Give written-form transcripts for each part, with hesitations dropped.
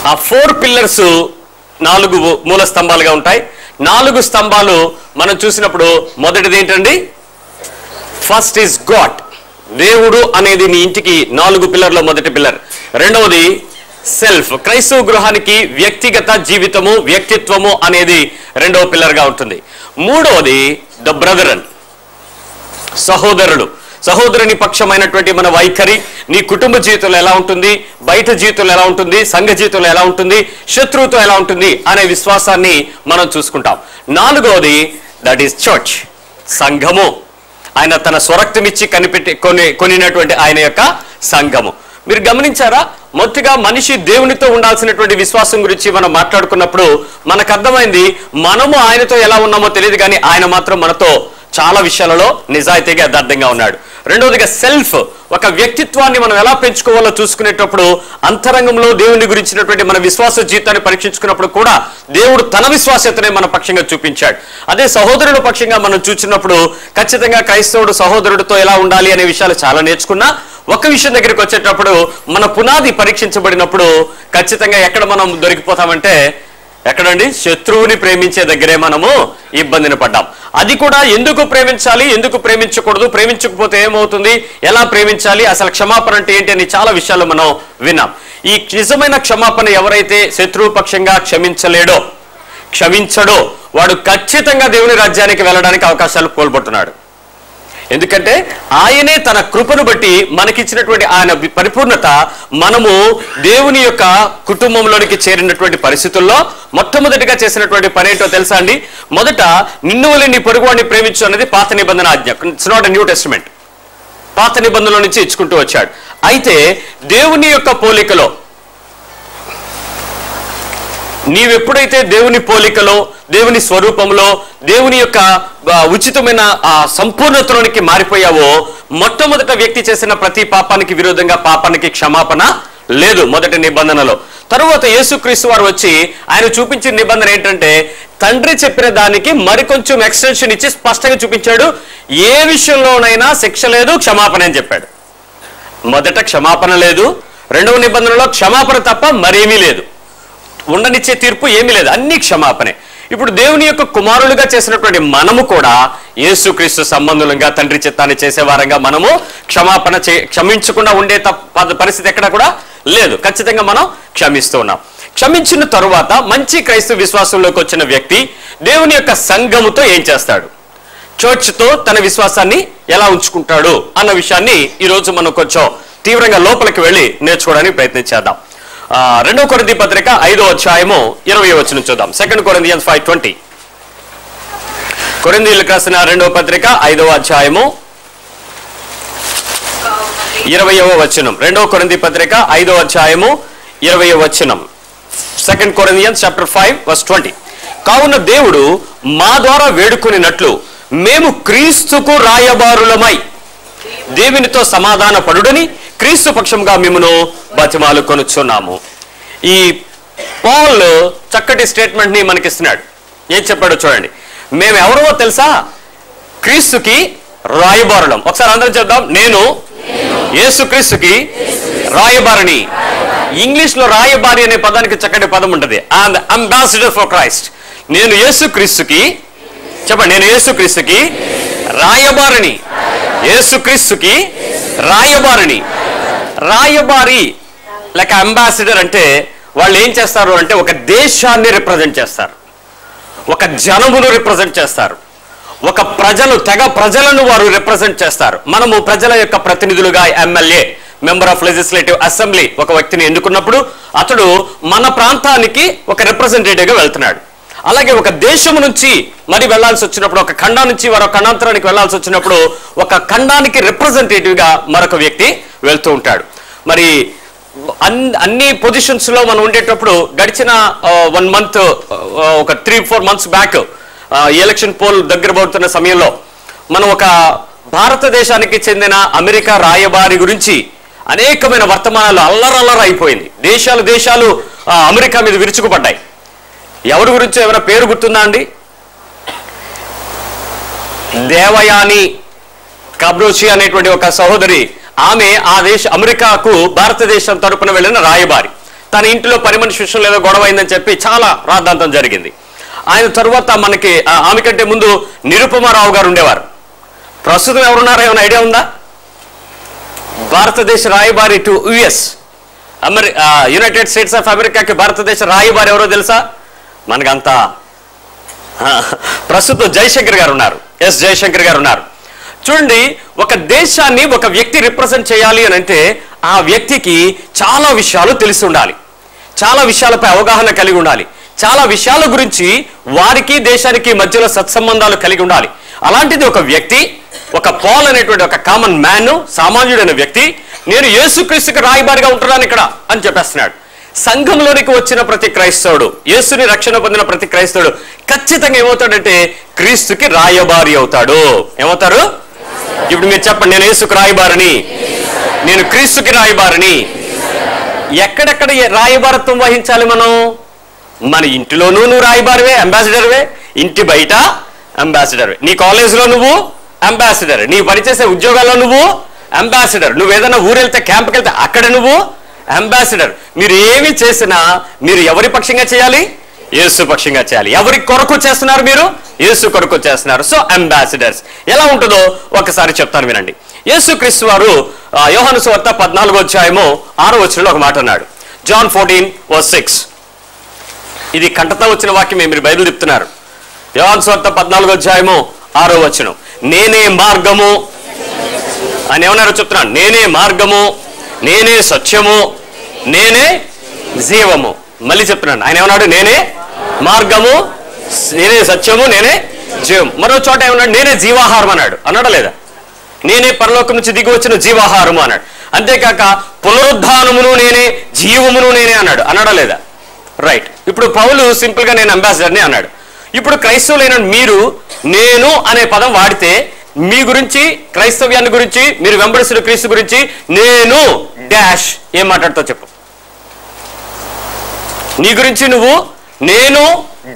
ఆ 4 పిల్లర్స్ 4 మూల స్తంభాలుగా ఉంటాయి. 4 స్తంభాలు మనం చూసినప్పుడు మొదటిది ఏంటండి? ఫస్ట్ ఈజ్ గాడ్, దేవుడు అనేది నీ ఇంటికి 4 పిల్లర్లో మొదటి పిల్లర్. రెండవది సెల్ఫ్, క్రైస్తవ గృహానికి వ్యక్తిగత జీవితము, వ్యక్తిత్వము అనేది రెండవ పిల్లర్గా ఉంటుంది. మూడవది ద బ్రదరన్, సహోదరుడు, సహోదరుని పక్షమైనటువంటి మన వైఖరి నీ కుటుంబ జీవితంలో ఎలా ఉంటుంది, బయట జీవితంలో ఎలా ఉంటుంది, సంఘ జీవితంలో ఎలా ఉంటుంది, శత్రువుతో ఎలా ఉంటుంది అనే విశ్వాసాన్ని మనం చూసుకుంటాం. నాలుగవది దట్ ఈస్ చర్చ్, సంఘము, ఆయన తన స్వరక్తమిచ్చి కొనినటువంటి ఆయన యొక్క సంఘము. మీరు గమనించారా? మొదటిగా మనిషి దేవునితో ఉండాల్సినటువంటి విశ్వాసం గురించి మనం మాట్లాడుకున్నప్పుడు మనకు అర్థమైంది, మనము ఆయనతో ఎలా ఉన్నామో తెలియదు కానీ ఆయన మాత్రం మనతో చాలా విషయాలలో నిజాయితీగా యథార్థంగా ఉన్నాడు. రెండవదిగా సెల్ఫ్, ఒక వ్యక్తిత్వాన్ని మనం ఎలా పెంచుకోవాలో చూసుకునేటప్పుడు అంతరంగంలో దేవుని గురించినటువంటి మన విశ్వాస జీవితాన్ని పరీక్షించుకున్నప్పుడు కూడా దేవుడు తన విశ్వాసతనే మన పక్షంగా చూపించాడు. అదే సహోదరుల పక్షంగా మనం చూసినప్పుడు ఖచ్చితంగా క్రైస్తవుడు సహోదరుడితో ఎలా ఉండాలి అనే విషయాలు చాలా నేర్చుకున్నా, ఒక విషయం దగ్గరికి వచ్చేటప్పుడు మన పునాది పరీక్షించబడినప్పుడు ఖచ్చితంగా ఎక్కడ మనం దొరికిపోతామంటే ఎక్కడండి? శత్రువుని ప్రేమించే దగ్గరే మనము ఇబ్బందిని పడ్డాం. అది కూడా ఎందుకు ప్రేమించాలి, ఎందుకు ప్రేమించకూడదు, ప్రేమించకపోతే ఏమవుతుంది, ఎలా ప్రేమించాలి, అసలు క్షమాపణ అంటే ఏంటి అని చాలా విషయాలు మనం విన్నాం. ఈ నిజమైన క్షమాపణ ఎవరైతే శత్రువు పక్షంగా క్షమించడో వాడు ఖచ్చితంగా దేవుని రాజ్యానికి వెళ్ళడానికి అవకాశాలు కోల్పోతున్నాడు. ఎందుకంటే ఆయనే తన కృపను బట్టి మనకిచ్చినటువంటి ఆయన పరిపూర్ణత, మనము దేవుని యొక్క కుటుంబంలోనికి చేరినటువంటి పరిస్థితుల్లో మొట్టమొదటిగా చేసినటువంటి పని ఏంటో తెలుసా అండి? మొదట నిన్ను వలె నీ పొరుగువాడిని ప్రేమించు అనేది పాత నిబంధన ఆజ్ఞ. It's not a new testament, పాత నిబంధనలో నుంచి ఇచ్చుకుంటూ వచ్చాడు. అయితే దేవుని యొక్క పోలికలో నీవెప్పుడైతే దేవుని పోలికలో, దేవుని స్వరూపంలో, దేవుని యొక్క ఉచితమైన ఆ సంపూర్ణతలోనికి మారిపోయావో, మొట్టమొదట వ్యక్తి చేసిన ప్రతి పాపానికి విరోధంగా పాపానికి క్షమాపణ లేదు మొదటి నిబంధనలో. తరువాత యేసుక్రీస్తు వారు వచ్చి ఆయన చూపించిన నిబంధన ఏంటంటే తండ్రి చెప్పిన దానికి మరికొంచెం ఎక్స్టెన్షన్ ఇచ్చి స్పష్టంగా చూపించాడు. ఏ విషయంలోనైనా శిక్ష లేదు, క్షమాపణ అని చెప్పాడు. మొదట క్షమాపణ లేదు, రెండవ నిబంధనలో క్షమాపణ తప్ప మరేమీ లేదు, ఉండనిచ్చే తీర్పు ఏమీ లేదు, అన్ని క్షమాపణే. ఇప్పుడు దేవుని యొక్క కుమారులుగా చేసినటువంటి మనము కూడా యేసుక్రీస్తు సంబంధులంగా తండ్రి చిత్తాన్ని చేసేవారంగా మనము క్షమించకుండా ఉండే పరిస్థితి ఎక్కడ కూడా లేదు. ఖచ్చితంగా మనం క్షమిస్తూ ఉన్నాం. క్షమించిన తరువాత మంచి క్రైస్తవ విశ్వాసంలోకి వచ్చిన వ్యక్తి దేవుని యొక్క సంఘముతో ఏం చేస్తాడు, చర్చ్తో తన విశ్వాసాన్ని ఎలా ఉంచుకుంటాడు అన్న విషయాన్ని ఈరోజు మనం కొంచెం తీవ్రంగా లోపలికి వెళ్ళి నేర్చుకోవడానికి ప్రయత్నించేద్దాం. 2 కొరింథీ పత్రిక 5వ అధ్యాయము 20వ వచనం చూద్దాం. 2 Corinthians 5:20. కొరింథీయులకు రాసిన 2వ పత్రిక 5వ అధ్యాయము 20వ వచనం. 2 కొరింథీ పత్రిక 5వ అధ్యాయము 20వ వచనం. 2 Corinthians chapter 5 verse 20. కావున దేవుడు మా ద్వారా వేడుకొనినట్లు మేము క్రీస్తుకు రాయబారులమై దేవునితో సమాధాన పడుడని క్రీస్తు పక్షంగా మిమ్మును బతిమాలు కొనుచున్నాము. ఈ పౌల్ చక్కటి స్టేట్మెంట్ ని మనకిస్తున్నాడు. ఏం చెప్పాడో చూడండి. మేము ఎవరో తెలుసా? క్రీస్తుకి రాయబారులం. ఒకసారి అందరం చెప్దాం, నేను యేసుక్రీస్తుకి రాయబారిని. ఇంగ్లీష్ లో రాయబారి అనే పదానికి చక్కటి పదం ఉంటుంది, అండ్ అంబాసిడర్ ఫర్ క్రైస్ట్. నేను యేసుక్రీస్తుకి, చెప్పండి, నేను యేసుక్రీస్తుకి రాయబారిని. యేసుక్రీస్తుకి రాయబారిని. రాయబారి లేక అంబాసిడర్ అంటే వాళ్ళు ఏం చేస్తారు అంటే ఒక దేశాన్ని రిప్రజెంట్ చేస్తారు, ఒక జనమును రిప్రజెంట్ చేస్తారు, ఒక ప్రజలను వారు రిప్రజెంట్ చేస్తారు. మనము ప్రజల యొక్క ప్రతినిధులుగా MLA, member of legislative assembly ఒక వ్యక్తిని ఎన్నుకున్నప్పుడు అతడు మన ప్రాంతానికి ఒక రిప్రజెంటేటివ్గా వెళ్తున్నాడు. అలాగే ఒక దేశం నుంచి మరి వెళ్లాల్సి వచ్చినప్పుడు, ఒక ఖండం నుంచి మరొక ఖండాంతరానికి వెళ్లాల్సి వచ్చినప్పుడు ఒక ఖండానికి రిప్రజెంటేటివ్గా మరొక వ్యక్తి వెళ్తూ ఉంటాడు. మరి అన్ని పొజిషన్స్ లో మనం ఉండేటప్పుడు గడిచిన 1 month, ఒక 3-4 months బ్యాక్ ఎలక్షన్ పోల్ దగ్గర పడుతున్న సమయంలో మనం ఒక భారతదేశానికి చెందిన అమెరికా రాయబారి గురించి అనేకమైన వర్తమానాలు అల్లరల్లర అయిపోయింది. దేశాలు అమెరికా మీద విరుచుకుపడ్డాయి. ఎవరి గురించి ఏమైనా పేరు గుర్తుందా అండి? దేవయాని కబ్రోషి అనేటువంటి ఒక సహోదరి, ఆమె ఆ అమెరికాకు భారతదేశం తరపున వెళ్ళిన రాయబారి. తన ఇంటిలో పని మనిషి విషయంలో ఏదో గొడవ అయిందని చెప్పి చాలా రాద్ధాంతం జరిగింది. ఆయన తరువాత మనకి ఆమె కంటే ముందు నిరుపమారావు గారు ఉండేవారు. ప్రస్తుతం ఎవరున్నారో ఏమైనా ఐడియా ఉందా? భారతదేశ రాయబారి to US, United states of అమెరికాకి భారతదేశ రాయబారి ఎవరో తెలుసా? మనకంతా ప్రస్తుతం జయశంకర్ గారు ఉన్నారు. ఎస్ జయశంకర్ గారు ఉన్నారు. చూడండి, ఒక దేశాన్ని ఒక వ్యక్తి రిప్రజెంట్ చేయాలి అని అంటే ఆ వ్యక్తికి చాలా విషయాలు తెలిసి ఉండాలి, చాలా విషయాలపై అవగాహన కలిగి ఉండాలి, చాలా విషయాల గురించి వారికి దేశానికి మధ్యలో సత్సంబంధాలు కలిగి ఉండాలి. అలాంటిది ఒక వ్యక్తి, ఒక పాల్ అనేటువంటి ఒక కామన్ మ్యాన్, సామాన్యుడైన వ్యక్తి, నేను యేసుక్రీస్తుకి రాయబారిగా ఉంటున్నాను ఇక్కడ అని చెప్పేస్తున్నాడు. సంఘంలోనికి వచ్చిన ప్రతి క్రైస్తవుడు, యేసుని రక్షణ పొందిన ప్రతి క్రైస్తవుడు ఖచ్చితంగా ఏమవుతాడంటే క్రీస్తుకి రాయబారి అవుతాడు. ఏమవుతారు? ఇప్పుడు మీరు చెప్పండి, నేను యేసుకి రాయబారిని, నేను క్రీస్తుకి రాయబారిని. ఎక్కడెక్కడ రాయబారత్వం వహించాలి మనం? మన ఇంటిలోనూ నువ్వు రాయబారివే, అంబాసిడర్వే, ఇంటి బయట అంబాసిడర్వే, నీ కాలేజీలో నువ్వు అంబాసిడర్, నీ పనిచేసే ఉద్యోగాల్లో నువ్వు అంబాసిడర్, నువ్వు ఏదైనా ఊరు వెళ్తే క్యాంప్కి వెళ్తే అక్కడ నువ్వు అంబాసిడర్. మీరు ఏమి చేసినా మీరు ఎవరి పక్షంగా చేయాలి? యేసు పక్షంగా చేయాలి. ఎవరి కొరకు చేస్తున్నారు? మీరు యేసు కొరకు చేస్తున్నారు. So ambassadors. ఎలా ఉంటుందో ఒకసారి చెప్తాను వినండి. యేసుక్రీస్తు వారు యోహాను సువార్త 14:6 ఒక మాట అన్నాడు. John 14:6. ఇది కంటతో వచ్చిన వాక్యం, మీరు బైబిల్ చెప్తున్నారు. యోహాను సువార్త 14:6 నేనే మార్గము అని ఏమన్నారో చెప్తున్నాను. నేనే మార్గము, నేనే సత్యము, నేనే జీవము. మళ్ళీ చెప్తున్నాను, ఆయన ఏమన్నాడు? నేనే మార్గము, నేనే సత్యము, నేనే జీవం. మరో చోట ఏమన్నాడు? నేనే జీవాహారం అన్నాడు. అన్నాడా లేదా? నేనే పరలోకం నుంచి దిగి వచ్చిన జీవాహారము అన్నాడు. అంతేకాక పునరుద్ధానమును నేనే, జీవమును నేనే అన్నాడు. అన్నాడా లేదా? రైట్. ఇప్పుడు పౌలు సింపుల్ గా నేను అంబాసిడర్ని అన్నాడు. ఇప్పుడు క్రైస్తవులైన మీరు నేను అనే పదం వాడితే మీ గురించి, క్రైస్తవ్యాన్ని గురించి, మీరు వెంబడిస్తున్న క్రీస్తు గురించి నేను డాష్ ఏం మాట్లాడుతావు చెప్పు. నీ గురించి నువ్వు నేను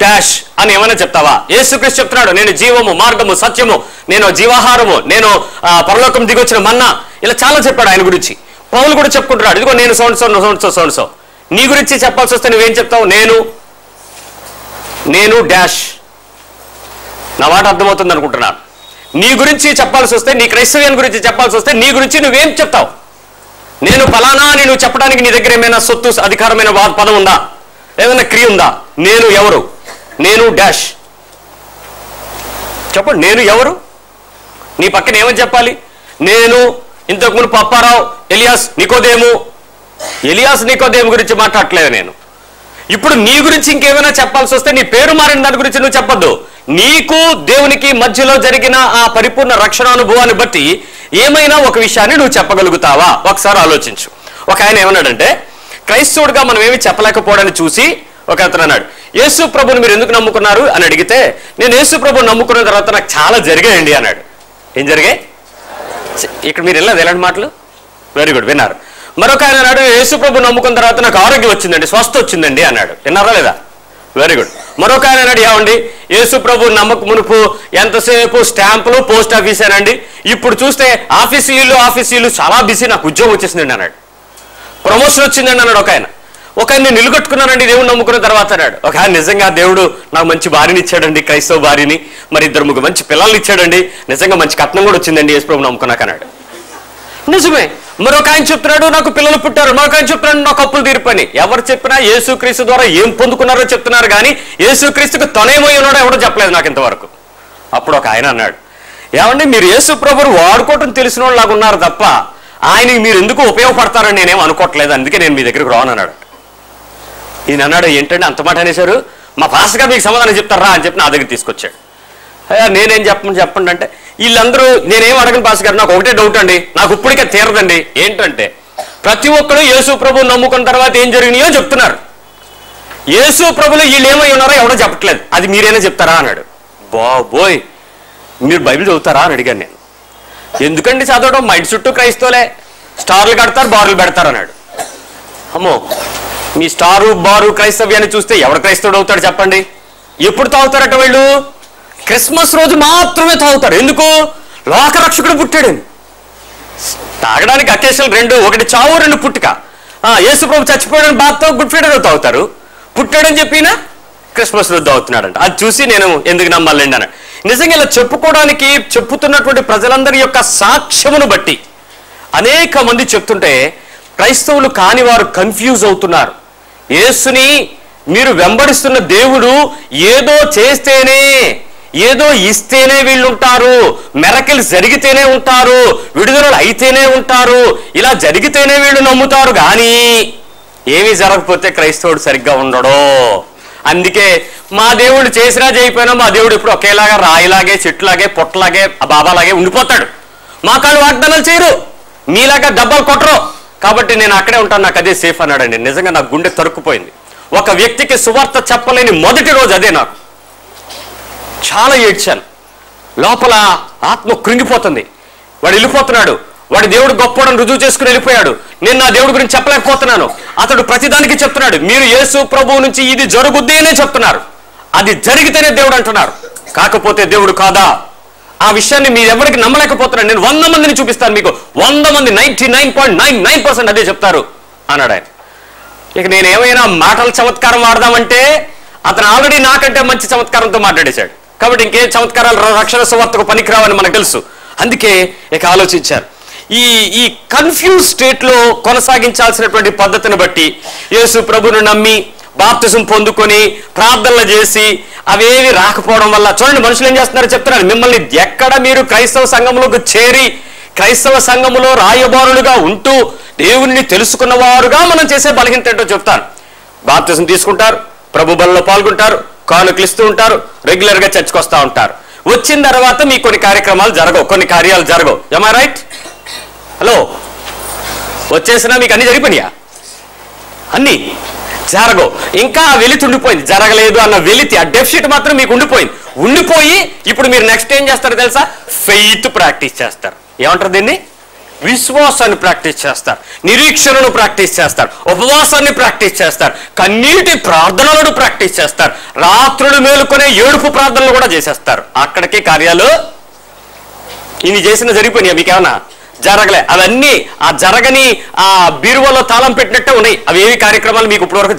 డాష్ అని ఏమైనా చెప్తావా? యేసుక్రీస్తు చెప్తున్నాడు, నేను జీవము, మార్గము, సత్యము, నేను జీవాహారము, నేను పరలోకం దిగొచ్చిన మన్నా, ఇలా చాలా చెప్పాడు ఆయన గురించి. పౌలు కూడా చెప్పుకుంటున్నాడు, ఇదిగో నేను సో. నీ గురించి చెప్పాల్సి వస్తే నువ్వేం చెప్తావు? నేను డాష్. నా మాట అర్థమవుతుంది అనుకుంటున్నాను. నీ గురించి చెప్పాల్సి వస్తే, నీ క్రైస్తవ్యాన్ని గురించి చెప్పాల్సి వస్తే నీ గురించి నువ్వేం చెప్తావు? నేను ఫలానా అని నువ్వు చెప్పడానికి నీ దగ్గర ఏమైనా సొత్తు, అధికారమైన పదం ఉందా? ఏమైనా క్రియ ఉందా? నేను ఎవరు? నేను డాష్ చెప్పండి. నేను ఎవరు? నీ పక్కన ఏమని చెప్పాలి? నేను ఇంతకుముందు పప్పారావు, ఎలియాస్ నికోదేము గురించి మాట్లాడట్లేదు నేను. ఇప్పుడు నీ గురించి ఇంకేమైనా చెప్పాల్సి వస్తే నీ పేరు మారిన దాని గురించి నువ్వు చెప్పొద్దు. నీకు దేవునికి మధ్యలో జరిగిన ఆ పరిపూర్ణ రక్షణానుభవాన్ని బట్టి ఏమైనా ఒక విషయాన్ని నువ్వు చెప్పగలుగుతావా? ఒకసారి ఆలోచించు. ఒక ఆయన ఏమన్నాడంటే, క్రైస్తవుడిగా మనం ఏమి చెప్పలేకపోవడాన్ని చూసి ఒక అతను అన్నాడు, యేసు ప్రభుని మీరు ఎందుకు నమ్ముకున్నారు అని అడిగితే, నేను యేసు ప్రభుని నమ్ముకున్న తర్వాత నాకు చాలా జరిగాయండి అన్నాడు. ఏం జరిగాయి? ఇక్కడ మీరు వెళ్ళదు ఎలాంటి మాటలు? వెరీ గుడ్, విన్నారు. మరొక ఆయన అన్నాడు, యేసు ప్రభు నమ్ముకున్న తర్వాత నాకు ఆరోగ్యం వచ్చిందండి, స్వస్థ వచ్చిందండి అన్నాడు. విన్నారా లేదా? Very good. మరొక ఆయన అన్నాడు, ఏమండి యేసు ప్రభు నమ్మక మునుపు ఎంతసేపు స్టాంపులు, పోస్ట్ ఆఫీసేనండి, ఇప్పుడు చూస్తే ఆఫీసీలు చాలా బిజీ, నాకు ఉద్యోగం వచ్చేసిందండి అన్నాడు. ప్రమోషన్ వచ్చిందండి అన్నాడు ఒక ఆయన. ఒక ఆయన నిలగొట్టుకున్నానండి దేవుడు నమ్ముకున్న తర్వాత అన్నాడు. ఒక ఆయన నిజంగా దేవుడు నాకు మంచి భార్యని ఇచ్చాడండి, క్రైస్తవ భార్యని, మరి 2-3 మంచి పిల్లల్ని ఇచ్చాడండి, నిజంగా మంచి కట్నం కూడా వచ్చిందండి యేసు ప్రభు నమ్ముకున్నాక అన్నాడు. నిజమే. మరొక ఆయన చెప్తున్నాడు, నాకు పిల్లలు పుట్టారు. మరొక ఆయన చెప్తున్నాడు, నాకు అప్పులు తీర్పని. ఎవరు చెప్పినా యేసుక్రీస్తు ద్వారా ఏం పొందుకున్నారో చెప్తున్నారు, కానీ యేసుక్రీస్తుకు తనేమై ఉన్నాడో ఎవడో చెప్పలేదు నాకు ఇంతవరకు. అప్పుడు ఒక ఆయన అన్నాడు, ఏమండి మీరు యేసు ప్రభువును వాడుకోవటం తెలిసిన వాళ్ళు లాగా ఉన్నారు తప్ప ఆయనకి మీరు ఎందుకు ఉపయోగపడతారని నేనేం అనుకోవట్లేదు, అందుకే నేను మీ దగ్గరికి రాను అన్నాడు. ఈయన అన్నాడు, ఏంటంటే అంత మాట అనేశారు, మా పాస్టర్ గారు మీకు సమాధానం చెప్తారా అని చెప్పి నా దగ్గర తీసుకొచ్చాడు. నేనేం చెప్పండి అంటే, వీళ్ళందరూ నేనేం అడగను పాస్టర్ గారు, నాకు ఒకటే డౌట్ అండి, నాకు ఇప్పటికే తీరదండి. ఏంటంటే ప్రతి ఒక్కరు యేసు ప్రభువు నమ్ముకున్న తర్వాత ఏం జరిగినాయో చెప్తున్నారు, యేసు ప్రభులు వీళ్ళు ఏమై ఉన్నారో ఎవడో చెప్పట్లేదు, అది మీరైనా చెప్తారా అన్నాడు. బాబోయ్, మీరు బైబిల్ చదువుతారా అని అడిగాను నేను. ఎందుకండి చదవడం, మా ఇంటి చుట్టూ క్రైస్తవులే, స్టార్లు కడతారు, బారులు పెడతారు అన్నాడు. అమ్మో, మీ స్టారు బారు క్రైస్తవ్యాన్ని చూస్తే ఎవడు క్రైస్తవుడు అవుతాడు చెప్పండి? ఎప్పుడు తాగుతారట వీళ్ళు? క్రిస్మస్ రోజు మాత్రమే తాగుతారు. ఎందుకు? లోకరక్షకుడు పుట్టాడు. తాగడానికి అకేషన్ 2, ఒకటి చావు, 2 పుట్టుక. యేసు ప్రభు చచ్చిపోయాడని బాధతో గుడ్ ఫ్రైడే రోజు తాగుతారు, పుట్టాడని చెప్పినా క్రిస్మస్ రోజు తాగుతున్నాడంట. అది చూసి నేను ఎందుకు నమ్మాలండి అని. నిజంగా ఇలా చెప్పుకోవడానికి చెప్పుతున్నటువంటి ప్రజలందరి యొక్క సాక్ష్యమును బట్టి అనేక మంది చెప్తుంటే క్రైస్తవులు కాని వారు కన్ఫ్యూజ్ అవుతున్నారు. యేసుని మీరు వెంబడిస్తున్న దేవుడు ఏదో చేస్తేనే, ఏదో ఇస్తేనే వీళ్ళు ఉంటారు, మెరకిల్ జరిగితేనే ఉంటారు, విడుదలలు అయితేనే ఉంటారు, ఇలా జరిగితేనే వీళ్ళు నమ్ముతారు, కానీ ఏమీ జరగకపోతే క్రైస్తవుడు సరిగ్గా ఉండడో. అందుకే మా దేవుడు చేసినా చేయకపోయినా మా దేవుడు ఇప్పుడు ఒకేలాగా రాయిలాగే, చెట్టులాగే, పొట్టలాగే, బాబాలాగే ఉండిపోతాడు. మా కాళ్ళు వాగ్దానాలు చేయరు, మీలాగా డబ్బాలు కొట్టరు, కాబట్టి నేను అక్కడే ఉంటాను, నాకు అదే సేఫ్ అన్నాడండి. నిజంగా నాకు గుండె తరుక్కుపోయింది. ఒక వ్యక్తికి సువార్త చెప్పలేని మొదటి రోజు అదే. నాకు చాలా ఏడ్చాను, లోపల ఆత్మ కృంగిపోతుంది. వాడు వెళ్ళిపోతున్నాడు, వాడి దేవుడు గొప్పవాడని రుజువు చేసుకుని వెళ్ళిపోయాడు. నేను నా దేవుడి గురించి చెప్పలేకపోతున్నాను. అతడు ప్రతిదానికి చెప్తున్నాడు, మీరు యేసు ప్రభువు నుంచి ఇది జరుగుద్ది అనే చెప్తున్నారు, అది జరిగితేనే దేవుడు అంటున్నారు, కాకపోతే దేవుడు కాదా? ఆ విషయాన్ని మీరు ఎవరికి నమ్మలేకపోతున్నారు. నేను 100 మందిని చూపిస్తాను మీకు, 100 మంది 99.99% అదే చెప్తారు అన్నాడు ఆయన. ఇక నేను ఏమైనా మాటల చమత్కారం వాడదామంటే అతను ఆల్రెడీ నాకంటే మంచి చమత్కారంతో మాట్లాడేశాడు. కాబట్టి ఇంకే చమత్కారాలు రక్షణ సువార్తకు పనికిరావని మనకు తెలుసు. అందుకే ఇక ఆలోచించారు. ఈ కన్ఫ్యూజ్ స్టేట్లో కొనసాగించాల్సినటువంటి పద్ధతిని బట్టి యేసు ప్రభును నమ్మి బాప్తిజం పొందుకొని ప్రార్థనలు చేసి అవేవి రాకపోవడం వల్ల చూడండి, మనుషులు ఏం చేస్తున్నారో చెప్తున్నారు. మిమ్మల్ని ఎక్కడ మీరు క్రైస్తవ సంఘంలోకి చేరి క్రైస్తవ సంఘములో రాయబారులుగా ఉంటూ దేవుణ్ణి తెలుసుకున్నవారుగా మనం చేసే బలహీనత ఏంటో చెప్తాను. బాప్తిజం తీసుకుంటారు, ప్రభు బలలో పాల్గొంటారు, కానుకలు ఇస్తూ ఉంటారు, రెగ్యులర్గా చర్చకు వస్తూ ఉంటారు. వచ్చిన తర్వాత మీకు కొన్ని కార్యక్రమాలు జరగవు, కొన్ని కార్యాలు జరగవు. am I right? హలో, వచ్చేసినా మీకు అన్ని జరిగిపోయినాయా? అన్నీ జరగవు. ఇంకా ఆ వెలితి ఉండిపోయింది, జరగలేదు అన్న వెలితి, ఆ డెఫిసిట్ మాత్రం మీకు ఉండిపోయింది. ఉండిపోయి ఇప్పుడు మీరు నెక్స్ట్ ఏం చేస్తారో తెలుసా? ఫెయిత్ ప్రాక్టీస్ చేస్తారు. ఏమంటారు దీన్ని? విశ్వాసాన్ని ప్రాక్టీస్ చేస్తారు, నిరీక్షణను ప్రాక్టీస్ చేస్తారు, ఉపవాసాన్ని ప్రాక్టీస్ చేస్తారు, కన్నీటి ప్రార్థనలను ప్రాక్టీస్ చేస్తారు, రాత్రులు మేలుకొనే ఏడుపు ప్రార్థనలు కూడా చేసేస్తారు. అక్కడికి కార్యాలు ఇన్ని చేసిన జరిగిపోయినాయి. మీకేమన్నా జరగలే? అవన్నీ ఆ జరగని ఆ బీరువాలో తాళం పెట్టినట్టే ఉన్నాయి. అవి ఏవి కార్యక్రమాలు మీకు ఇప్పటివరకు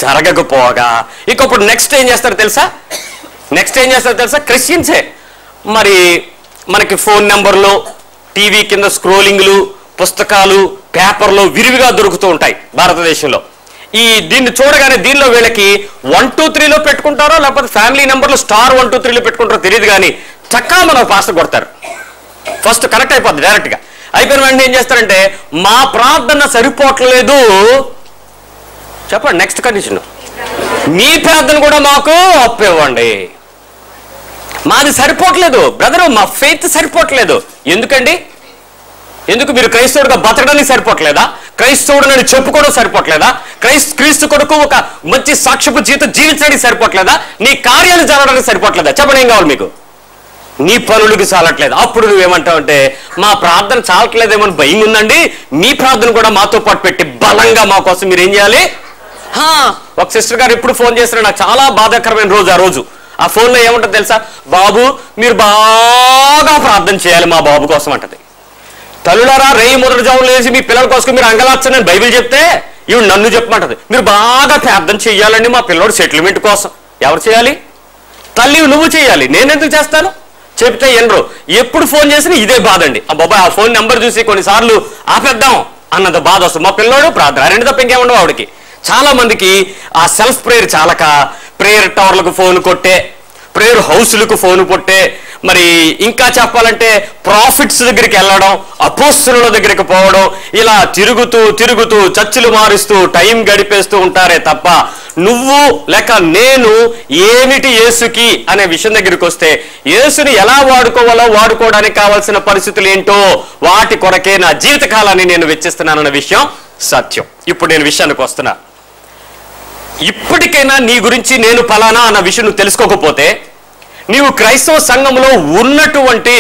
జరగకపోగా ఇక ఇప్పుడు నెక్స్ట్ ఏం చేస్తారు తెలుసా? క్రిస్టియన్సే మరి మనకి ఫోన్ నెంబర్లు, టీవీ కింద స్క్రోలింగ్లు, పుస్తకాలు, పేపర్లు విరివిగా దొరుకుతూ ఉంటాయి భారతదేశంలో. దీన్ని చూడగానే దీనిలో వీళ్ళకి 1 2 3లో పెట్టుకుంటారో లేకపోతే ఫ్యామిలీ నెంబర్లు స్టార్ 1 2 3లో పెట్టుకుంటారో తెలియదు, కానీ చక్కా మనం పాస్ కొడతారు. ఫస్ట్ కనెక్ట్ అయిపోద్ది డైరెక్ట్గా. అయిపోయిన వెంటనే ఏం చేస్తారంటే, మా ప్రార్థన సరిపోవట్లేదు, చెప్పండి నెక్స్ట్ కండిషన్, మీ ప్రార్థన కూడా మాకు అప్పివ్వండి. మాది సరిపోవట్లేదు బ్రదరు, మా ఫెయిత్ సరిపోవట్లేదు. ఎందుకండి? ఎందుకు? మీరు క్రైస్తవుడిగా బతకడానికి సరిపోవట్లేదా? క్రైస్తవుడు చెప్పుకోవడం సరిపోవట్లేదా? క్రీస్తు కొరకు ఒక మంచి సాక్ష్యపు జీవితం జీవించడానికి సరిపోవట్లేదా? నీ కార్యాలు జరగడానికి సరిపోవట్లేదా? చెప్పండి, ఏం కావాలి మీకు? నీ పనులకి చాలట్లేదు. అప్పుడు నువ్వేమంటావు అంటే, మా ప్రార్థన చాలట్లేదేమని భయం ఉందండి, మీ ప్రార్థన కూడా మాతో పాటు పెట్టి బలంగా మా కోసం మీరు ఏం చేయాలి? ఒక సిస్టర్ గారు ఎప్పుడు ఫోన్ చేస్తారు, నాకు చాలా బాధాకరమైన రోజు ఆ రోజు. ఆ ఫోన్లో ఏముంటుంది తెలుసా? బాబు మీరు బాగా ప్రార్థన చేయాలి మా బాబు కోసం అంటది. తల్లులారా, రేయి మొదటి జాములు వేసి మీ పిల్లల కోసం మీరు అంగలార్చని బైబిల్ చెప్తే ఇవి నన్ను చెప్పమంటది, మీరు బాగా ప్రార్థన చెయ్యాలండి మా పిల్లడు సెటిల్మెంట్ కోసం. ఎవరు చేయాలి? తల్లి నువ్వు చేయాలి, నేనెందుకు చేస్తాను? చెప్తే ఎనరు. ఎప్పుడు ఫోన్ చేసినా ఇదే బాధ అండి. ఆ బాబాయ్ ఆ ఫోన్ నెంబర్ చూసి కొన్నిసార్లు ఆపేద్దాం అన్నంత బాధ వస్తుంది. మా పిల్లోడు ప్రార్థన, రెండు తప్ప ఇంకేముండవు ఆవిడకి. చాలా మందికి ఆ సెల్ఫ్ ప్రేయర్ చాలక ప్రేయర్ టవర్లకు ఫోన్ కొట్టే, ప్రేయర్ హౌస్లకు ఫోన్ కొట్టే, మరి ఇంకా చెప్పాలంటే ప్రాఫిట్స్ దగ్గరికి వెళ్ళడం, అపోస్తలుల దగ్గరికి పోవడం, ఇలా తిరుగుతూ చర్చిలు మారుస్తూ టైం గడిపేస్తూ ఉంటారే తప్ప నువ్వు లేక నేను ఏమిటి యేసుకి అనే విషయం దగ్గరికి వస్తే, యేసుని ఎలా వాడుకోవాలో వాడుకోవడానికి కావాల్సిన పరిస్థితులు ఏంటో వాటి కొరకే నా జీవితకాలాన్ని నేను వెచ్చిస్తున్నానన్న విషయం సత్యం. ఇప్పుడు నేను విషయానికి వస్తున్నా. ఇప్పటికైనా నీ గురించి నేను ఫలానా అన్న విషయం నువ్వు తెలుసుకోకపోతే, నీవు క్రైస్తవ సంఘంలో ఉన్నటువంటి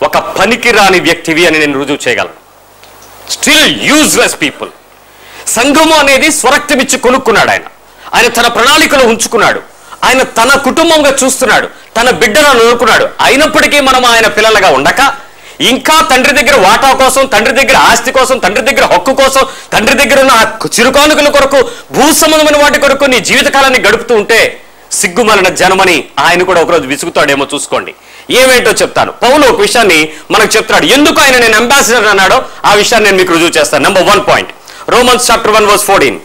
ఒక పనికిరాని వ్యక్తివి అని నేను రుజువు చేయగలను. Still useless people. సంఘము అనేది స్వరక్తమిచ్చి కొనుక్కున్నాడు ఆయన తన ప్రణాళికలో ఉంచుకున్నాడు, ఆయన తన కుటుంబంగా చూస్తున్నాడు, తన బిడ్డలను అనుకున్నాడు. అయినప్పటికీ మనం ఆయన పిల్లలుగా ఉండక ఇంకా తండ్రి దగ్గర వాటా కోసం, తండ్రి దగ్గర ఆస్తి కోసం, తండ్రి దగ్గర హక్కు కోసం, తండ్రి దగ్గర ఉన్న చిరుకానుకల కొరకు, భూ సంబంధమైన వాటి కొరకు నీ జీవితకాలాన్ని గడుపుతూ ఉంటే సిగ్గుమాలిన జనమని ఆయన కూడా ఒకరోజు విసుగుతాడేమో చూసుకోండి. ఏమేంటో చెప్తాను. పౌలు ఒక విషయాన్ని మనకు చెప్తాడు. ఎందుకు ఆయన నేను అంబాసిడర్ అన్నాడో ఆ విషయాన్ని నేను మీకు రుజువు చేస్తాను. Number 1 point, Romans chapter 1 verse 14.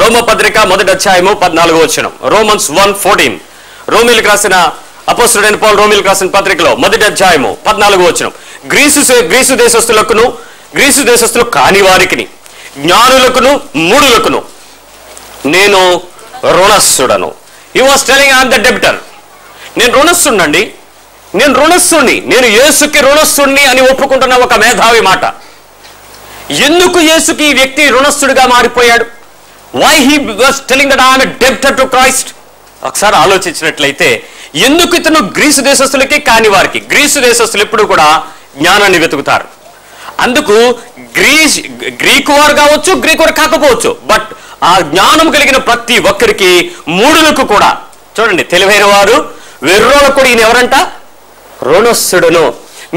రోమ పత్రిక 1వ అధ్యాయము 14వ వచనం. రోమన్స్ 1:14. రోమిలకు రాసిన అపోస్తలుడైన పౌలు రోమిలకు రాసిన పత్రికలో 1వ అధ్యాయము 14వ వచనం. గ్రీసు దేశస్థులు కాని వారికిని, జ్ఞానులకును మూఢులకును నేను రుణస్థుడను. He was telling I am the debtor. నేను రుణస్థుడినండి, నేను యేసుకి రుణస్థుడిని అని ఒప్పుకుంటున్న ఒక మేధావి మాట. ఎందుకు యేసుకి ఈ వ్యక్తి రుణస్థుడిగా మారిపోయాడు? Why he was telling that I am a debtor to Christ? ఒకసారి ఆలోచించినట్లయితే ఎందుకు ఇతను గ్రీసు దేశస్తులకి కాని వారికి? గ్రీసు దేశస్తులు ఎప్పుడు కూడా జ్ఞానాన్ని వెతుకుతారు. అందుకు గ్రీకు వారు కావచ్చు, గ్రీకు వారు కాకపోవచ్చు, బట్ ఆ జ్ఞానం కలిగిన ప్రతి ఒక్కరికి, మూఢులకు కూడా చూడండి, తెలివైన వారు వెర్రోళ్ళకు కూడా ఈయన ఎవరంట? రుణస్థుడును.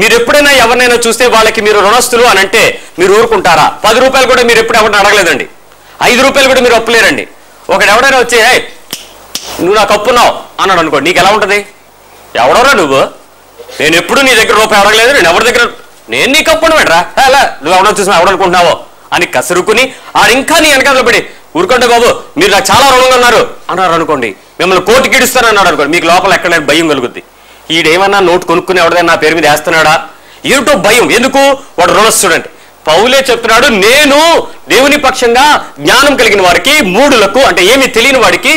మీరు ఎప్పుడైనా ఎవరినైనా చూస్తే వాళ్ళకి మీరు రుణస్థులు అని అంటే మీరు ఊరుకుంటారా? 10 రూపాయలు కూడా మీరు ఎప్పుడు ఎవరిని అడగలేదండి. 5 రూపాయలు కూడా మీరు అప్పులేరండి. ఒకడు ఎవడైనా వచ్చి నువ్వు నాకు అప్పున్నావు అన్నాడు అనుకో, నీకు ఎలా ఉంటుంది? ఎవడోరా నువ్వు? నేను ఎప్పుడు నీ దగ్గర రూపాయి అడగలేదు, నేను ఎవరి దగ్గర, నేను నీకు అప్పును పెట్టరా, అలా నువ్వు ఎవడో చూసినా ఎవడనుకుంటున్నావో అని కసురుకుని ఇంకా నీ వెనకాల పడి ఊరుకోండి బాబు, మీరు నాకు చాలా రుణంగా ఉన్నారు అన్నారు అనుకోండి, మిమ్మల్ని కోర్టుకి ఇడుస్తానన్నాడు అనుకోండి, మీకు లోపల ఎక్కడైనా భయం కలుగుద్ది. ఈడేమన్నా నోటు కొనుక్కుని ఎవడైనా నా పేరు మీద వేస్తున్నాడా? ఏమిటో భయం. ఎందుకు? వాడు రుణస్థుడంటే. పౌలే చెప్తున్నాడు, నేను దేవుని పక్షంగా జ్ఞానం కలిగిన వారికి, మూఢులకు అంటే ఏమీ తెలియని వాడికి,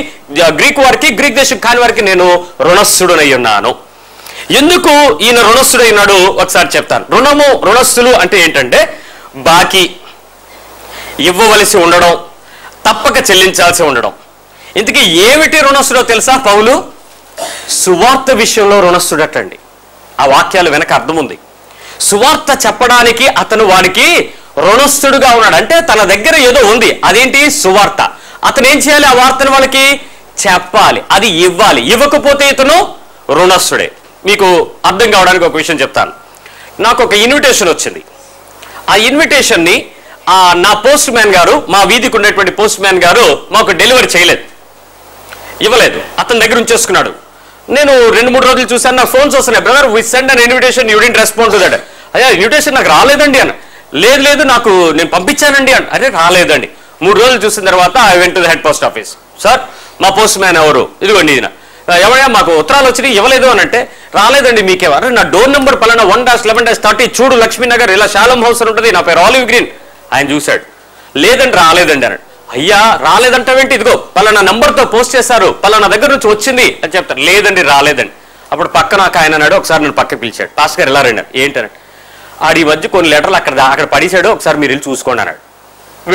గ్రీకు వారికి, గ్రీక్ దేశం కాని వారికి నేను రుణస్థుడనై ఉన్నాను. ఎందుకు ఈయన రుణస్థుడై ఉన్నాడు ఒకసారి చెప్తాను. రుణస్థులు అంటే ఏంటంటే బాకీ ఇవ్వవలసి ఉండడం, తప్పక చెల్లించాల్సి ఉండడం. ఇంతకీ ఏమిటి రుణస్థుడో తెలుసా? పౌలు సువార్త విషయంలో రుణస్థుడటండి. ఆ వాక్యాలు వెనక అర్థం ఉంది. సువార్త చెప్పడానికి అతను వాడికి రుణస్థుడుగా ఉన్నాడు. అంటే తన దగ్గర ఏదో ఉంది, అదేంటి? సువార్త. అతను ఏం చేయాలి? ఆ వార్తను వాళ్ళకి చెప్పాలి, అది ఇవ్వాలి. ఇవ్వకపోతే ఇతను రుణస్థుడే. మీకు అర్థం కావడానికి ఒక విషయం చెప్తాను. నాకు ఒక ఇన్విటేషన్ వచ్చింది. ఆ ఇన్విటేషన్ని నా పోస్ట్ మ్యాన్ గారు, మా వీధికి ఉన్నటువంటి పోస్ట్ మ్యాన్ గారు మాకు డెలివరీ చేయలేదు, ఇవ్వలేదు, అతని దగ్గర ఉంచేసుకున్నాడు. నేను 2-3 రోజులు చూశాను, నాకు ఫోన్స్ వస్తున్నాయి, brother we send an invitation, you didn't respond to that. అయ్యా ఇన్విటేషన్ నాకు రాలేదండి అన్న. లేదు నాకు నేను పంపించానండి అన్న. అరే రాలేదండి. 3 రోజులు చూసిన తర్వాత I went to the head post office. Sir మా పోస్ట్ మ్యాన్ ఎవరు? ఇదిగోండి ఈయన. ఎవరైనా మాకు ఉత్తరాలు వచ్చినాయి, ఇవ్వలేదు అని అంటే, రాలేదండి మీకెవరు? నా డోర్ నెంబర్ పలానా 1-11-30 చూడు లక్ష్మీనగర్, ఇలా శాలం హౌస్ అని ఉంటుంది, నా పేరు ఆలివ్ గ్రీన్. ఆయన చూశాడు, లేదండి రాలేదండి అన్నాడు. అయ్యా రాలేదంటావేంటి? ఇదిగో పలానా నంబర్తో పోస్ట్ చేశారు, పలానా దగ్గర నుంచి వచ్చింది అని చెప్తారు. లేదండి రాలేదండి. అప్పుడు పక్కన ఆయన అన్నాడు, ఒకసారి నన్ను పక్కకి పిలిచాడు, పాస్టర్ గారు ఎలా రండి ఏంటన్నాడు. ఆడి మధ్య కొన్ని లెటర్లు అక్కడ పడేశాడు, ఒకసారి మీరు వెళ్ళి చూసుకోండి అన్నాడు.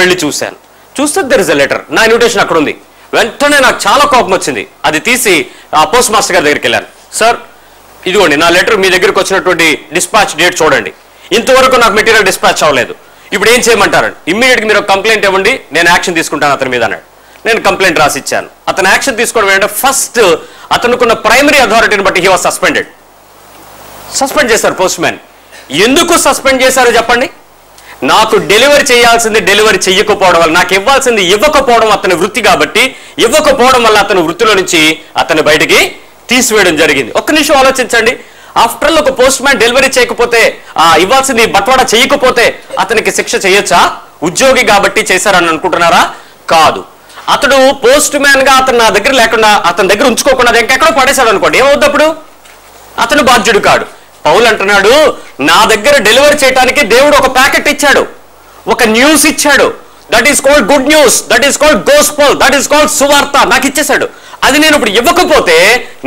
వెళ్ళి చూశాను. చూస్తే దెర్ ఇస్ ఎ లెటర్, నా ఇన్విటేషన్ అక్కడ ఉంది. వెంటనే నాకు చాలా కోపం వచ్చింది. అది తీసి ఆ పోస్ట్ మాస్టర్ గారి దగ్గరికి వెళ్ళాను. సార్ ఇదిగోండి నా లెటర్, మీ దగ్గరికి వచ్చినటువంటి డిస్పాచ్ డేట్ చూడండి, ఇంతవరకు నాకు మెటీరియల్ డిస్పాచ్ అవ్వలేదు, ఇప్పుడు ఏం చేయమంటారండి? ఇమ్మీడియట్గా మీరు ఒక కంప్లైంట్ ఇవ్వండి, నేను యాక్షన్ తీసుకుంటాను అతని మీద అన్నాడు. నేను కంప్లైంట్ రాసి ఇచ్చాను. అతను యాక్షన్ తీసుకోవడం ఏంటంటే, ఫస్ట్ అతనుకున్న ప్రైమరీ అథారిటీని బట్టి హీ వాజ్ సస్పెండ్ చేశారు పోస్ట్ మ్యాన్. ఎందుకు సస్పెండ్ చేశారో చెప్పండి? నాకు డెలివరీ చేయాల్సింది డెలివరీ చెయ్యకపోవడం వల్ల, నాకు ఇవ్వాల్సింది ఇవ్వకపోవడం అతని వృత్తి కాబట్టి, ఇవ్వకపోవడం వల్ల అతని వృత్తిలో నుంచి అతను బయటికి తీసివేయడం జరిగింది. ఒక్క నిమిషం ఆలోచించండి. ఆఫ్టర్ ఆల్ ఒక పోస్ట్ మ్యాన్ డెలివరీ చేయకపోతే, ఇవ్వాల్సింది బట్వాడా చేయకపోతే అతనికి శిక్ష చేయొచ్చా? ఉద్యోగి కాబట్టి చేశారని అనుకుంటున్నారా? కాదు. అతడు పోస్ట్ మ్యాన్ గా అతను నా దగ్గర లేకుండా, అతని దగ్గర ఉంచుకోకుండా ఇంకెక్కడో పడేశాడు అనుకోండి, ఏమవుద్ది అప్పుడు? అతను బాధ్యుడు కాడు. పౌలు అంటున్నాడు, నా దగ్గర డెలివరీ చేయడానికి దేవుడు ఒక ప్యాకెట్ ఇచ్చాడు, ఒక న్యూస్ ఇచ్చాడు. That is called good news, that is called gospel, that is called సువార్త. నాకు ఇచ్చేశాడు. అది నేను ఇప్పుడు ఇవ్వకపోతే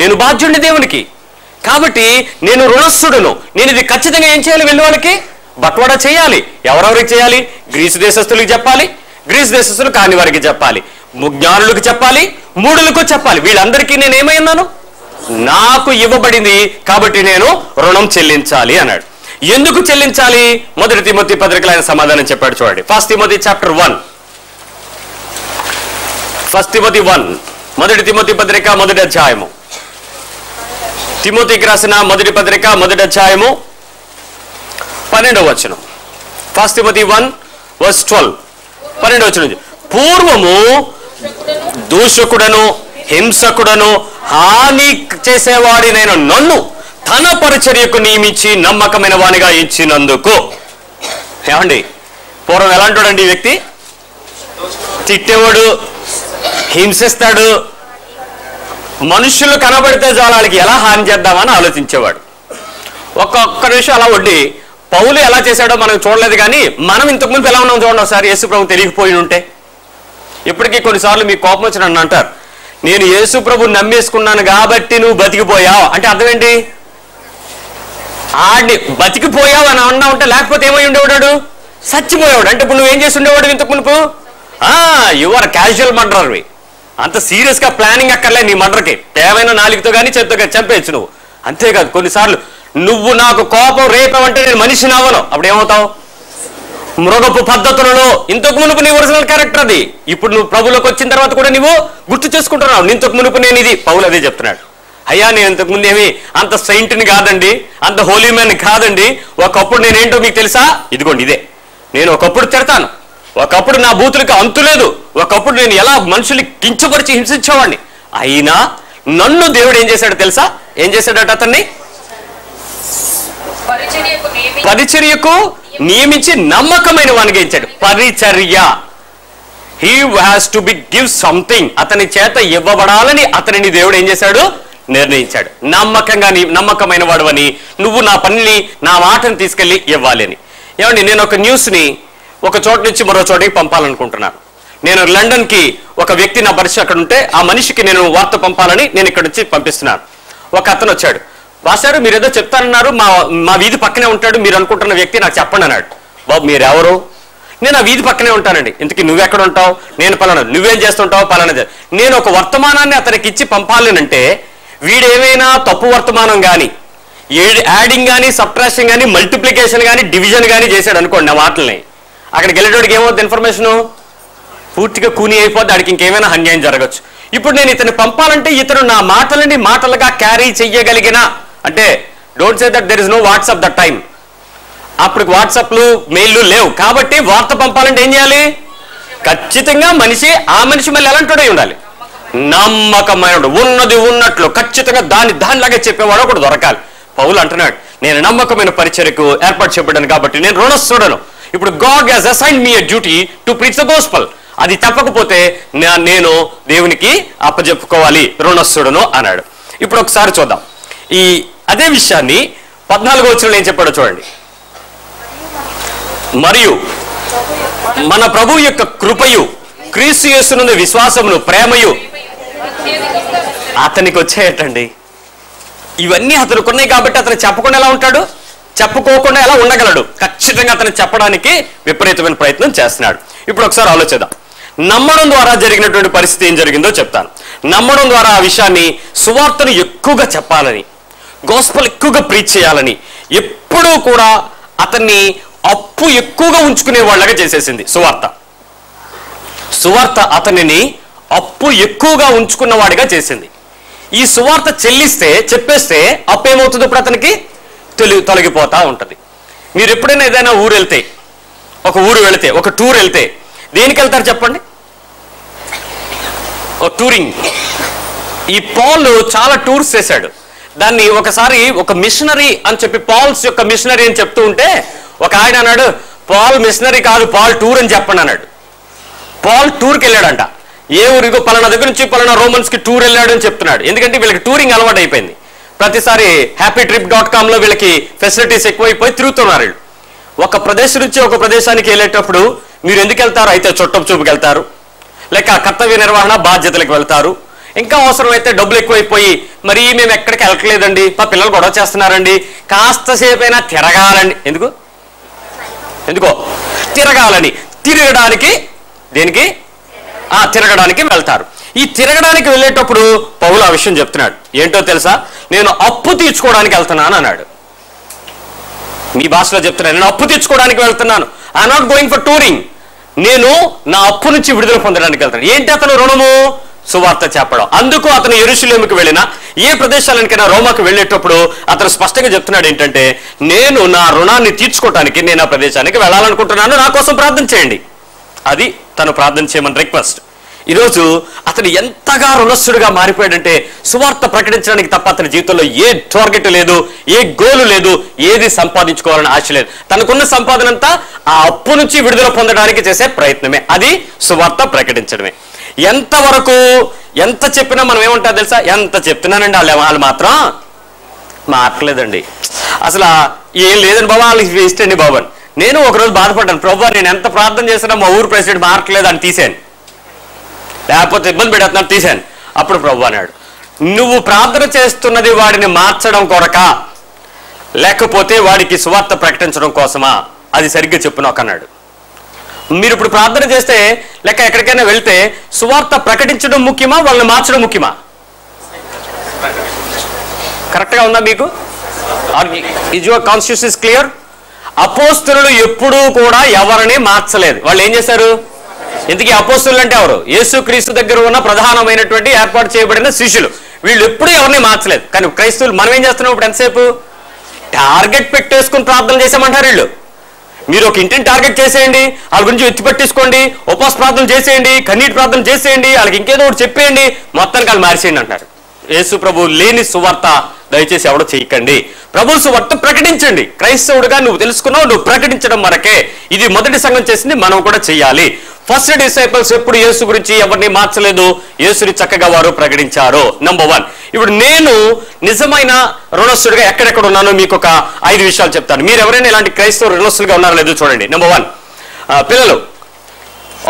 నేను బాధ్యుడిని దేవునికి. కాబట్టి నేను రుణస్థుడును. నేను ఇది ఖచ్చితంగా ఏం చేయాలి? వెళ్ళి వాళ్ళకి బట్వాడా చేయాలి. ఎవరెవరికి చేయాలి? గ్రీసు దేశస్తులకు చెప్పాలి, గ్రీసు దేశస్తులు కాని వారికి చెప్పాలి, జ్ఞానులకు చెప్పాలి, మూఢులకు చెప్పాలి. వీళ్ళందరికీ నేను ఏమై ఉన్నాను? నాకు ఇవ్వబడింది కాబట్టి నేను రుణం చెల్లించాలి అన్నాడు. ఎందుకు చెల్లించాలి? 1 తిమోతి పత్రికలో ఆయన సమాధానం చెప్పాడు చూడండి. 1 తిమోతి చాప్టర్ 1, 1 తిమోతి 1, 1 తిమోతి పత్రిక 1వ అధ్యాయము, తిమోతికి రాసిన 1వ పత్రిక 1వ అధ్యాయము 12వ వచనం. 1 Timothy 1:12. 12వ వచనం. పూర్వము దూషకుడను హింసకుడను హాని చేసేవాడినైన నన్ను తన పరిచర్యకు నియమించి నమ్మకమైన వానిగా ఇచ్చినందుకు. ఏమండి, పూర్వం ఎలాంటాడండి ఈ వ్యక్తి? తిట్టేవాడు, హింసిస్తాడు, మనుషులు కనబడితే చాలు వాళ్ళకి ఎలా హాని చేద్దామని ఆలోచించేవాడు. ఒక్కొక్క నిమిషం అలా వడ్డీ పౌలు ఎలా చేశాడో మనం చూడలేదు, కానీ మనం ఇంతకుముందు ఎలా ఉన్నాం చూడండి ఒకసారి. యేసు ప్రభు తెలియకపోయి ఉంటే. ఇప్పటికీ కొన్నిసార్లు మీకు కోపం వచ్చి నన్ను అంటారు, నేను యేసు ప్రభుని నమ్మేసుకున్నాను కాబట్టి నువ్వు బతికిపోయావు అంటే అర్థం ఏంటి? ఆడిని బతికిపోయావు అని అన్నా ఉంటే, లేకపోతే ఏమై ఉండేవాడు? చచ్చిపోయేవాడు. అంటే ఇప్పుడు నువ్వేం చేసి ఉండేవాడు ఇంతకు మునుపు? యువర్ క్యాజువల్ మర్డర్వి. అంత సీరియస్గా ప్లానింగ్ అక్కర్లే నీ మర్డర్కి. ఏమైనా నాలుగుతో కానీ చేత్తో కానీ చంపేయచ్చు నువ్వు. అంతేకాదు, కొన్నిసార్లు నువ్వు నాకు కోపం రేపవంటే నేను మనిషిని అవ్వను. అప్పుడు ఏమవుతావు? మృగపు పద్ధతులలో. ఇంతకు మునుపు నీ ఒరిజినల్ క్యారెక్టర్ అది. ఇప్పుడు నువ్వు ప్రభులోకి వచ్చిన తర్వాత కూడా నువ్వు గుర్తు చేసుకుంటున్నావు, ఇంతకు మునుపు నేను ఇది. పౌలు అదే చెప్తున్నాడు. అయ్యా, నేను ఇంతకుముందు ఏమి అంత సెయింట్ని కాదండి, అంత హోలీ మ్యాన్ కాదండి. ఒకప్పుడు నేనేంటో మీకు తెలుసా? ఇదిగోండి ఇదే. నేను ఒకప్పుడు తిడతాను, ఒకప్పుడు నా బూతులకి అంతులేదు, ఒకప్పుడు నేను ఎలా మనుషుల్ని కించపరిచి హింసించేవాడిని. అయినా నన్ను దేవుడు ఏం చేశాడో తెలుసా? ఏం చేశాడట? అతన్ని పరిచర్యకు నియమించి నమ్మకమైన వానిగా ఇచ్చాడు. పరిచర్య. He has to be give something. అతని చేత ఇవ్వబడాలని అతనిని దేవుడు ఏం చేశాడు? నిర్ణయించాడు. నమ్మకమైన వాడు అని, నువ్వు నా పనిని, నా మాటను తీసుకెళ్ళి ఇవ్వాలి అని. ఏమండి, నేను ఒక న్యూస్ని ఒక చోట నుంచి మరో చోటకి పంపాలనుకుంటున్నాను. నేను లండన్కి ఒక వ్యక్తి నా పరిచయం అక్కడ ఉంటే, ఆ మనిషికి నేను వార్త పంపాలని నేను ఇక్కడ నుంచి పంపిస్తున్నాను. ఒక అతను వచ్చాడు, వాసారు మీరు ఏదో చెప్తానన్నారు, మా వీధి పక్కనే ఉంటాడు, మీరు అనుకుంటున్న వ్యక్తి నాకు చెప్పండి అన్నాడు. బాబు మీరెవరు? నేను ఆ వీధి పక్కనే ఉంటానండి. ఇంతకీ నువ్వెక్కడ ఉంటావు? నేను పలానా. నువ్వేం చేస్తుంటావు? పలానా. నేను ఒక వర్తమానాన్ని అతనికి ఇచ్చి పంపాలనంటే వీడేమైనా తప్పు వర్తమానం కానీ, యాడింగ్ కానీ, సబ్ట్రాక్షన్ కానీ, మల్టిప్లికేషన్ కానీ, డివిజన్ కానీ చేశాడు అనుకోండి నా మాటల్ని, అక్కడికి వెళ్ళేటోడికి ఏమవుతుంది? ఇన్ఫర్మేషను పూర్తిగా కూని అయిపోద్ది, ఆడికి ఇంకేమైనా అన్యాయం జరగచ్చు. ఇప్పుడు నేను ఇతను పంపాలంటే ఇతను నా మాటలని మాటలుగా క్యారీ చెయ్యగలిగిన, అంటే don't say that there is no WhatsApp that time. అప్పుడు వాట్సాప్లు మెయిల్లు లేవు కాబట్టి వార్త పంపాలంటే ఏం చేయాలి? ఖచ్చితంగా ఆ మనిషి మళ్ళీ ఎలాంటి ఉండాలి? నమ్మకమైన, ఉన్నది ఉన్నట్లు ఖచ్చితంగా దానిలాగే చెప్పేవాడు ఒకటి దొరకాలి. పౌలు అంటున్నాడు, నేను నమ్మకమైన పరిచర్యకు ఏర్పాటు చేయబడ్డాను కాబట్టి నేను రుణస్థుడను. ఇప్పుడు God has assigned me a duty to preach the gospel. అది తప్పకపోతే నేను దేవునికి అప్పచెప్పుకోవాలి, రుణస్థుడను అన్నాడు. ఇప్పుడు ఒకసారి చూద్దాం అదే విషయాన్ని 14వ వచనంలో ఏం చెప్పాడో చూడండి. మరియు మన ప్రభు యొక్క కృపయు క్రీస్తు యేసునందు విశ్వాసమును ప్రేమయు అతనికి వచ్చేయటండి. ఇవన్నీ అతనికి ఉన్నాయి కాబట్టి అతను చెప్పకుండా ఎలా ఉంటాడు? చెప్పుకోకుండా ఎలా ఉండగలడు? ఖచ్చితంగా అతను చెప్పడానికి విపరీతమైన ప్రయత్నం చేస్తున్నాడు. ఇప్పుడు ఒకసారి ఆలోచిద్దాం. నమ్మడం ద్వారా జరిగినటువంటి పరిస్థితి ఏం జరిగిందో చెప్తాను. నమ్మడం ద్వారా ఆ విషయాన్ని, సువార్తను ఎక్కువగా చెప్పాలని, గాస్పెల్ ఎక్కువగా ప్రీచ్ చేయాలని, ఎప్పుడూ కూడా అతన్ని అప్పు ఎక్కువగా ఉంచుకునే వాళ్ళగా చేసేసింది సువార్త అతనిని అప్పు ఎక్కువగా ఉంచుకున్న వాడిగా చేసింది. ఈ సువార్త చెప్పేస్తే అప్పు ఏమవుతుంది? ఇప్పుడు అతనికి తొలగిపోతా ఉంటుంది. మీరు ఎప్పుడైనా ఏదైనా ఊరు వెళ్తే, ఒక ఊరు వెళితే, ఒక టూర్ వెళ్తే దేనికి వెళ్తారు చెప్పండి? టూరింగ్. ఈ పాల్ చాలా టూర్స్ చేశాడు. దాన్ని ఒకసారి ఒక మిషనరీ అని చెప్పి, పాల్స్ యొక్క మిషనరీ అని చెప్తూ ఉంటే ఒక ఆయన అన్నాడు, పాల్ మిషనరీ కాదు, పాల్ టూర్ అని చెప్పండి అన్నాడు. పాల్ టూర్కి వెళ్ళాడంట. ఏ ఊరికో పలానా దగ్గర నుంచి పలానా రోమన్స్కి టూర్ వెళ్ళాడు అని చెప్తున్నాడు. ఎందుకంటే వీళ్ళకి టూరింగ్ అలవాటు అయిపోయింది. ప్రతిసారి happytrip.comలో వీళ్ళకి ఫెసిలిటీస్ ఎక్కువైపోయి తిరుగుతున్నారు వీళ్ళు. ఒక ప్రదేశం నుంచి ఒక ప్రదేశానికి వెళ్ళేటప్పుడు మీరు ఎందుకు వెళ్తారు? అయితే చుట్టపు చూపుకి వెళ్తారు, లేక కర్తవ్య నిర్వహణ బాధ్యతలకు వెళ్తారు, ఇంకా అవసరమైతే డబ్బులు ఎక్కువైపోయి మరి మేము ఎక్కడికి వెళ్ళట్లేదండి, మా పిల్లలు గొడవ చేస్తున్నారండి, కాస్తసేపైనా తిరగాలండి. ఎందుకో తిరగాలని, తిరగడానికి, దేనికి? తిరగడానికి వెళ్తారు. ఈ తిరగడానికి వెళ్ళేటప్పుడు పౌలు ఆ విషయం చెప్తున్నాడు. ఏంటో తెలుసా? నేను అప్పు తీర్చుకోవడానికి వెళ్తున్నాను అన్నాడు. మీ భాషలో చెప్తున్నాను, నేను అప్పు తీర్చుకోవడానికి వెళ్తున్నాను. I not going for touring. నేను నా అప్పు నుంచి విడుదల పొందడానికి వెళ్తాను. ఏంటి అతను రుణము? సువార్త చెప్పడం. అందుకు అతను యెరూషలేముకు వెళ్ళినా, ఏ ప్రదేశాలకైనా రోమాకు వెళ్ళేటప్పుడు అతను స్పష్టంగా చెప్తున్నాడు ఏంటంటే, నేను నా రుణాన్ని తీర్చుకోవటానికి నేను ఆ ప్రదేశానికి వెళ్ళాలనుకుంటున్నాను, నా కోసం ప్రార్థన చేయండి. అది తను ప్రార్థన చేయమని రిక్వెస్ట్. ఈరోజు అతను ఎంతగా రుణస్థుడిగా మారిపోయాడంటే, సువార్త ప్రకటించడానికి తప్ప అతని జీవితంలో ఏ టార్గెట్ లేదు, ఏ గోలు లేదు, ఏది సంపాదించుకోవాలని ఆశ లేదు. తనకున్న సంపాదన అంతా ఆ అప్పు నుంచి విడుదల పొందడానికి చేసే ప్రయత్నమే, అది సువార్త ప్రకటించడమే. ఎంతవరకు ఎంత చెప్పినా మనం ఏమంటా తెలుసా, ఎంత చెప్తున్నానండి వాళ్ళు మాత్రం మారట్లేదండి, అసలు ఏం లేదండి బాబా, వాళ్ళకి ఇష్టండి బాబు అని. నేను ఒకరోజు బాధపడ్డాను, ప్రభు నేను ఎంత ప్రార్థన చేసినా మా ఊరు ప్రెసిడెంట్ మారట్లేదు అని తీసాను, లేకపోతే ఇబ్బంది పెడుతున్నాను తీశాను. అప్పుడు ప్రభు అన్నాడు, నువ్వు ప్రార్థన చేస్తున్నది వాడిని మార్చడం కొరకా లేకపోతే వాడికి సువార్త ప్రకటించడం కోసమా, అది సరిగ్గా చెప్పు నాకు అన్నాడు. మీరు ఇప్పుడు ప్రార్థన చేస్తే లేక ఎక్కడికైనా వెళ్తే సువార్త ప్రకటించడం ముఖ్యమా, వాళ్ళని మార్చడం ముఖ్యమా? కరెక్ట్గా ఉందా మీకు? Is your constitution is clear? అపోస్తలులు ఎప్పుడూ కూడా ఎవరిని మార్చలేదు. వాళ్ళు ఏం చేశారు? ఇంతకీ అపోస్తలులు అంటే ఎవరు? యేసుక్రీస్తు దగ్గర ఉన్న ప్రధానమైనటువంటి ఏర్పాటు చేయబడిన శిష్యులు. వీళ్ళు ఎప్పుడూ ఎవరిని మార్చలేదు. కానీ క్రైస్తవులు మనం ఏం చేస్తున్నాం ఇప్పుడు? ఎంతసేపు టార్గెట్ పెట్టేసుకుని ప్రార్థన చేసామంటారు వీళ్ళు. మీరు ఒక ఇంటిని టార్గెట్ చేసేయండి, వాళ్ళ గురించి ఎత్తి పట్టేసుకోండి, ఉపవాస ప్రార్థన చేసేయండి, కన్నీటి ప్రార్థన చేసేయండి, వాళ్ళకి ఇంకేదో ఒకటి చెప్పేయండి, మొత్తానికి వాళ్ళు మార్చేయండి అంటారు. యేసు ప్రభు లేని సువార్త దయచేసి ఎవడో చేయకండి. ప్రభు సువార్త ప్రకటించండి. క్రైస్తవుడిగా నువ్వు తెలుసుకున్నావు, నువ్వు ప్రకటించడం మనకే. ఇది మొదటి సంఘం చేసింది, మనం కూడా చేయాలి. ఫస్ట్ డిసైపుల్స్ ఎప్పుడు యేసు గురించి ఎవరిని మార్చలేదు, యేసుని చక్కగా వారు ప్రకటించారు. నంబర్ 1. ఇప్పుడు నేను నిజమైన రుణస్థుడిగా ఎక్కడెక్కడ ఉన్నానో మీకు ఒక 5 విషయాలు చెప్తాను. మీరు ఎవరైనా ఇలాంటి క్రైస్తవ రుణస్థులుగా ఉన్నారో లేదో చూడండి. నంబర్ 1, పిల్లలు,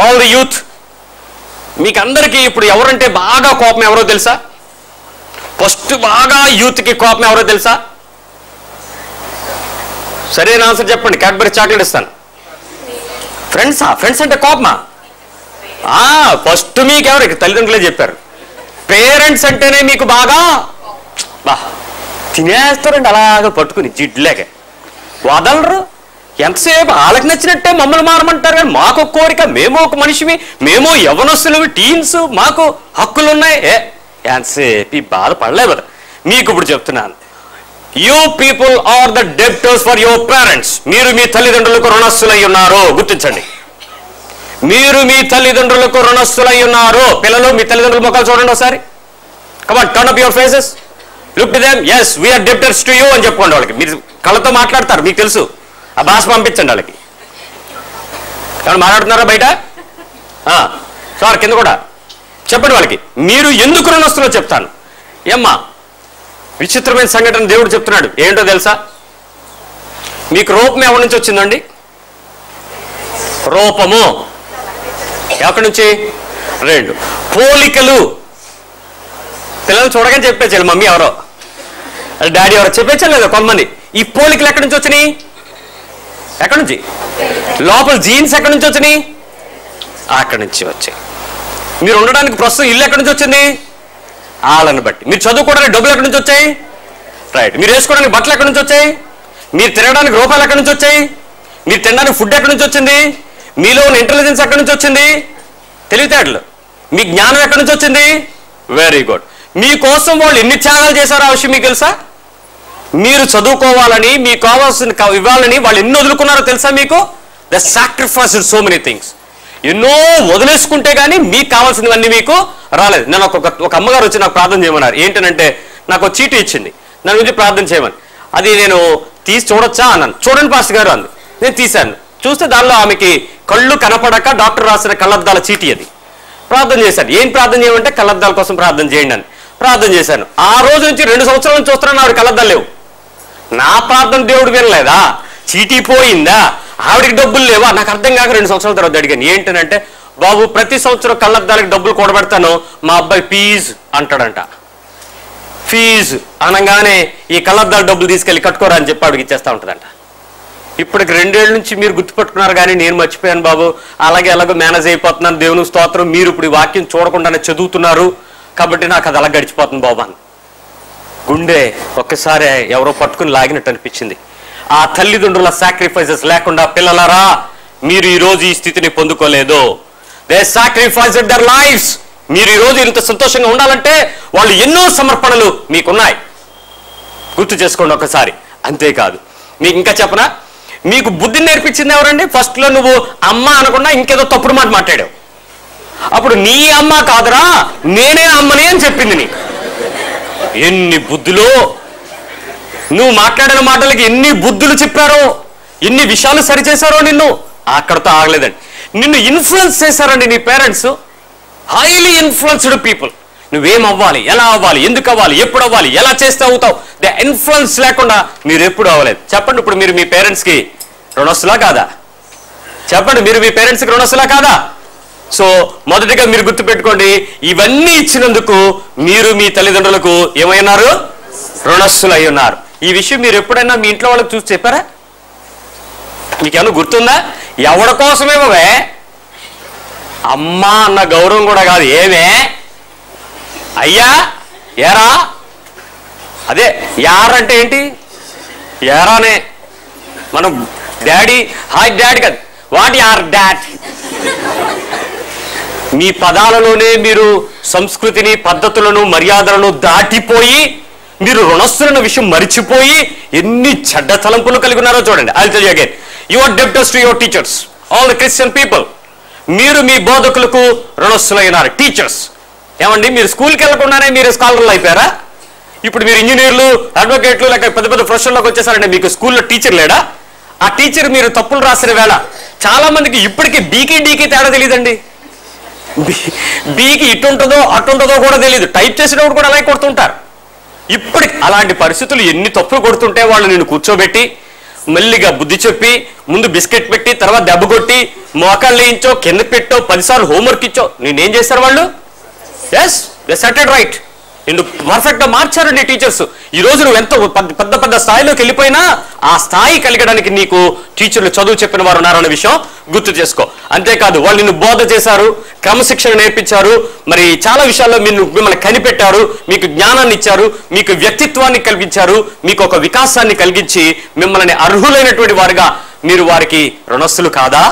ఆల్ ది యూత్, మీకు అందరికీ ఇప్పుడు ఎవరంటే బాగా కోపం ఎవరో తెలుసా? ఫస్ట్ బాగా యూత్కి కోపం ఎవరో తెలుసా? సరైన ఆన్సర్ చెప్పండి, క్యాడ్బరీ చాక్లెట్ ఇస్తాను. ఫ్రెండ్సా? ఫ్రెండ్స్ అంటే కోపమా? ఫస్ట్ మీకు ఎవరికి? తల్లిదండ్రులే చెప్పారు. పేరెంట్స్ అంటేనే మీకు బాగా తినేస్తారండి, అలాగ పట్టుకుని జిడ్లేక వదలరు. ఎంతసేపు వాళ్ళకి నచ్చినట్టే మమ్మల్ని మారమంటారు. కానీ మాకు ఒక కోరిక, మేము ఒక మనిషివి, మేము యవ్వనస్తులు, టీన్స్, మాకు హక్కులు ఉన్నాయి. ఎంతసేపు ఈ బాధపడలేదు కదా. మీకు ఇప్పుడు చెప్తున్నాను, you people are the debtors for your parents. మీరు మీ తల్లిదండ్రులకు రుణస్థులై ఉన్నారు. గుర్తించండి, మీరు మీ తల్లిదండ్రులకు రుణస్థులై ఉన్నారు. పిల్లలు, మీ తల్లిదండ్రుల ముఖాలు చూడండి ఒకసారి. Come on, turn up your faces, look to them. yes we are debtors to you అని చెప్పుకోండి. వాళ్ళకి మీరు కళ్ళతో మాట్లాడతారు, మీకు తెలుసు. ఆ భాష పంపించండి వాళ్ళకి. ఏమన్నా మాట్లాడుతున్నారా బయట? సార్ కింద కూడా చెప్పండి వాళ్ళకి, మీరు ఎందుకు రుణస్థులో చెప్తాను. ఏమ్మా విచిత్రమైన సంఘటన దేవుడు చెప్తున్నాడు. ఏంటో తెలుసా? మీకు రూపం ఎవరి నుంచి వచ్చిందండి? రూపము ఎక్కడి నుంచి? 2. పోలికలు, పిల్లలు చూడగానే చెప్పేసారు మమ్మీ ఎవరో, డాడీ ఎవరో చెప్పేసారు లేదా కొంతమంది. ఈ పోలికలు ఎక్కడి నుంచి వచ్చినాయి? ఎక్కడి నుంచి? లోపల జీన్స్ ఎక్కడి నుంచి వచ్చినాయి? అక్కడి నుంచి వచ్చాయి. మీరు ఉండడానికి ప్రస్తుతం ఇల్లు ఎక్కడి నుంచి వచ్చింది? వాళ్ళని బట్టి. మీరు చదువుకోవడానికి డబ్బులు ఎక్కడి నుంచి వచ్చాయి? రైట్. మీరు వేసుకోవడానికి బట్టలు ఎక్కడి నుంచి వచ్చాయి? మీరు తినడానికి రూపాయలు ఎక్కడి నుంచి వచ్చాయి? మీరు తినడానికి ఫుడ్ ఎక్కడి నుంచి వచ్చింది? మీలో ఉన్న ఇంటెలిజెన్స్ ఎక్కడి నుంచి వచ్చింది? తెలివితేటలు. మీ జ్ఞానం ఎక్కడి నుంచి వచ్చింది? Very good. మీకోసం వాళ్ళు ఎన్ని త్యాగాలు చేశారో ఆ విషయం మీకు తెలుసా? మీరు చదువుకోవాలని, మీకు కావాల్సిన ఇవ్వాలని వాళ్ళు ఎన్ని వదులుకున్నారో తెలుసా మీకు? The sacrifice so many things. ఎన్నో వదిలేసుకుంటే కానీ మీకు కావాల్సినవన్నీ మీకు రాలేదు. నేను ఒక అమ్మగారు వచ్చి నాకు ప్రార్థన చేయమన్నారు. ఏంటనంటే, నాకు ఒక చీటీ ఇచ్చింది, దాని గురించి ప్రార్థన చేయమని. అది నేను తీసి చూడొచ్చా అన్నాను. చూడండి పాస్టర్ గారు అంది. నేను తీశాను. చూస్తే దానిలో ఆమెకి కళ్ళు కనపడక డాక్టర్ రాసిన కళ్ళద్దాల చీటీ అది. ప్రార్థన చేశాను. ఏం ప్రార్థన చేయమంటే కళ్ళద్దాల కోసం ప్రార్థన చేయండి అని ప్రార్థన చేశాను. ఆ రోజు నుంచి 2 సంవత్సరాల నుంచి చూస్తున్నాను, ఆవిడ కళ్ళద్దాలు లేవు. నా ప్రార్థన దేవుడు వినలేదా? చీటీ పోయిందా? ఆవిడికి డబ్బులు లేవా? నాకు అర్థం కాక 2 సంవత్సరాల తర్వాత అడిగాను. ఏంటనంటే, బాబు ప్రతి సంవత్సరం కళ్ళద్దాలకి డబ్బులు కూడబెడతాను, మా అబ్బాయి ఫీజు అంటాడంట. ఫీజు అనగానే ఈ కళ్ళద్దాల డబ్బులు తీసుకెళ్ళి కట్టుకోరా అని చెప్పి ఆవిడకి ఇచ్చేస్తూ ఉంటుందంట. ఇప్పటికి 2 ఏళ్ళ నుంచి మీరు గుర్తుపెట్టుకున్నారు, కానీ నేను మర్చిపోయాను బాబు. అలాగే ఎలాగో మేనేజ్ అయిపోతున్నాను. దేవుని స్తోత్రం, మీరు ఇప్పుడు ఈ వాక్యం చూడకుండానే చదువుతున్నారు కాబట్టి నాకు అది అలా గడిచిపోతుంది బాబు అని. గుండె ఒక్కసారి ఎవరో పట్టుకుని లాగినట్టు అనిపించింది. ఆ తల్లిదండ్రుల సాక్రిఫైసెస్ లేకుండా పిల్లలారా మీరు ఈ రోజు ఈ స్థితిని పొందుకోలేదు. They sacrificed their lives. మీరు ఈరోజు ఇంత సంతోషంగా ఉండాలంటే వాళ్ళు ఎన్నో సమర్పణలు మీకున్నాయి. గుర్తు చేసుకోండి ఒకసారి. అంతేకాదు, మీకు ఇంకా చెప్పనా, మీకు బుద్ధిని నేర్పించింది ఎవరండి? ఫస్ట్లో నువ్వు అమ్మ అనకుండా ఇంకేదో తప్పుడు మాట మాట్లాడావు. అప్పుడు నీ అమ్మ కాదురా, నేనే అమ్మని అని చెప్పింది నీకు. ఎన్ని బుద్ధులు! నువ్వు మాట్లాడిన మాటలకి ఎన్ని బుద్ధులు చెప్పారో, ఎన్ని విషయాలు సరిచేశారో నిన్ను. అక్కడతో ఆగలేదండి, నిన్ను ఇన్ఫ్లుయెన్స్ చేశారండి నీ పేరెంట్స్. Highly influenced people. నువ్వేం అవ్వాలి, ఎలా అవ్వాలి, ఎందుకు అవ్వాలి, ఎప్పుడు అవ్వాలి, ఎలా చేస్తే అవుతావు, ద ఇన్ఫ్లుయెన్స్ లేకుండా మీరు ఎప్పుడు అవ్వలేదు. చెప్పండి, ఇప్పుడు మీరు మీ పేరెంట్స్కి రుణస్తులా కాదా? చెప్పండి, మీరు మీ పేరెంట్స్కి రుణస్తులా కాదా? సో మొదటిగా మీరు గుర్తుపెట్టుకోండి, ఇవన్నీ ఇచ్చినందుకు మీరు మీ తల్లిదండ్రులకు ఏమైనారు? రుణస్తులు అయి ఉన్నారు. ఈ విషయం మీరు ఎప్పుడైనా మీ ఇంట్లో వాళ్ళకి చూసి చెప్పారా? మీకేమన్నా గుర్తుందా? ఎవరి కోసమేమోవే, అమ్మ అన్న గౌరవం కూడా కాదు, ఏమే అయ్యా ఏరా, అదే యారంటే ఏంటి? ఏరానే. మనం డాడీ, హాయ్ డాడీ కాదు, వాట్ యార్ డాడ్. మీ పదాలలోనే మీరు సంస్కృతిని, పద్ధతులను, మర్యాదలను దాటిపోయి మీరు రుణస్తున్న విషయం మరిచిపోయి ఎన్ని చెడ్డ తలంపులు కలిగి ఉన్నారో చూడండి. I will tell you again, you are debtors to your teachers, all the Christian people. మీరు మీ బోధకులకు రుణస్తులైనారు. టీచర్స్ ఏమండి, మీరు స్కూల్కి వెళ్ళకుండానే మీరు స్కాలర్లు అయిపోయారా? ఇప్పుడు మీరు ఇంజనీర్లు, అడ్వకేట్లు, లేక పెద్ద పెద్ద ప్రొఫెషన్లోకి వచ్చేసారంటే మీకు స్కూల్లో టీచర్ లేడా? ఆ టీచర్ మీరు తప్పులు రాసిన వేళ చాలా మందికి ఇప్పటికీ బీకి డీకి తేడా తెలియదండి. బీకి ఇటు ఉంటుందో అటు ఉంటుందో కూడా తెలియదు. టైప్ చేసేటప్పుడు కూడా అలాగే కొడుతుంటారు. ఇప్పటికి అలాంటి పరిస్థితులు ఎన్ని తప్పులు కొడుతుంటే వాళ్ళు నిన్ను కూర్చోబెట్టి మెల్లిగా బుద్ధి చెప్పి ముందు బిస్కెట్ పెట్టి తర్వాత దెబ్బ కొట్టి మోకాళ్ళు వేయించో, కింద పెట్టో, 10 సార్లు హోంవర్క్ ఇచ్చో, నేనేం చేశారు వాళ్ళు? Yes, they seated right. నిన్ను పర్ఫెక్ట్గా మార్చారండి టీచర్స్. ఈరోజు నువ్వు ఎంతో పెద్ద పెద్ద స్థాయిలోకి వెళ్ళిపోయినా ఆ స్థాయి కలిగడానికి నీకు టీచర్లు చదువు చెప్పిన వారు ఉన్నారన్న విషయం గుర్తు చేసుకో. అంతేకాదు, వాళ్ళు నిన్ను బోధ చేశారు, క్రమశిక్షణ నేర్పించారు, మరి చాలా విషయాల్లో మిమ్మల్ని కనిపెట్టారు, మీకు జ్ఞానాన్ని ఇచ్చారు, మీకు వ్యక్తిత్వాన్ని కల్పించారు, మీకు ఒక వికాసాన్ని కలిగించి మిమ్మల్ని అర్హులైనటువంటి వారుగా మీరు వారికి రుణస్తులు కాదా?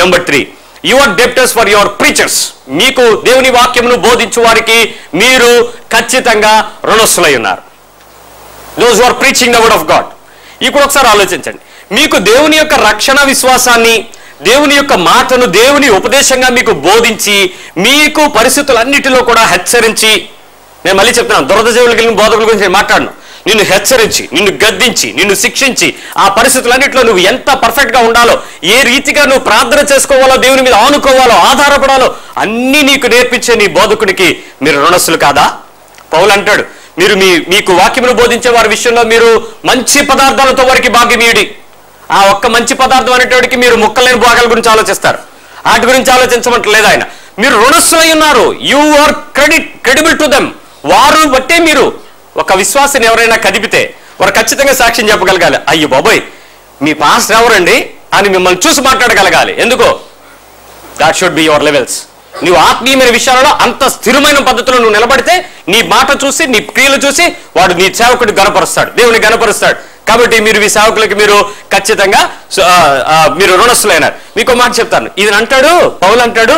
Number 3, you are debtors for your preachers. మీకు దేవుని వాక్యమును బోధించు వారికి మీరు ఖచ్చితంగా రుణస్తులై ఉన్నారు. Those who are preaching the word of God. ఇప్పుడు ఒకసారి ఆలోచించండి, మీకు దేవుని యొక్క రక్షణ విశ్వాసాన్ని, దేవుని యొక్క మాటను దేవుని ఉపదేశంగా మీకు బోధించి మీకు పరిస్థితులన్నిటిలో కూడా హెచ్చరించి, నేను మళ్ళీ చెప్తున్నాను, దురదజీవులకు వెళ్ళిన బోధకుల గురించి నేను మాట్లాడను, నిన్ను హెచ్చరించి, నిన్ను గద్దించి, నిన్ను శిక్షించి ఆ పరిస్థితులన్నింటిలో నువ్వు ఎంత పర్ఫెక్ట్గా ఉండాలో, ఏ రీతిగా నువ్వు ప్రార్థన చేసుకోవాలో, దేవుని మీద ఆనుకోవాలో, ఆధారపడాలో అన్నీ నీకు నేర్పించే నీ బోధకునికి మీరు రుణస్తులు కాదా? పౌలు అంటాడు, మీరు మీకు వాక్యమును బోధించే వారి విషయంలో మీరు మంచి పదార్థాలతో వారికి భాగ్యమీయుడి. ఆ ఒక్క మంచి పదార్థం అనేటోడికి మీరు ముక్కలేని భాగాల గురించి ఆలోచిస్తారు, వాటి గురించి ఆలోచించమంటలేదు ఆయన. మీరు రుణస్తులై ఉన్నారు. You are credible to them. వారు బట్టే మీరు ఒక విశ్వాసాన్ని ఎవరైనా కదిపితే వారు ఖచ్చితంగా సాక్ష్యం చెప్పగలగాలి, అయ్యో బాబోయ్ మీ పాస్టర్ ఎవరండి అని మిమ్మల్ని చూసి మాట్లాడగలగాలి. ఎందుకో? That should be your levels. నువ్వు ఆత్మీయమైన విషయాలలో అంత స్థిరమైన పద్ధతిలో నువ్వు నిలబడితే నీ మాట చూసి, నీ క్రియలు చూసి వాడు నీ సేవకుడిని గణపరుస్తాడు, దేవుని గణపరుస్తాడు. కాబట్టి మీరు మీ సేవకులకి మీరు ఖచ్చితంగా మీరు రుణస్తులైనారు. మీకు మాట చెప్తాను, ఇది అంటాడు పౌలు అంటాడు,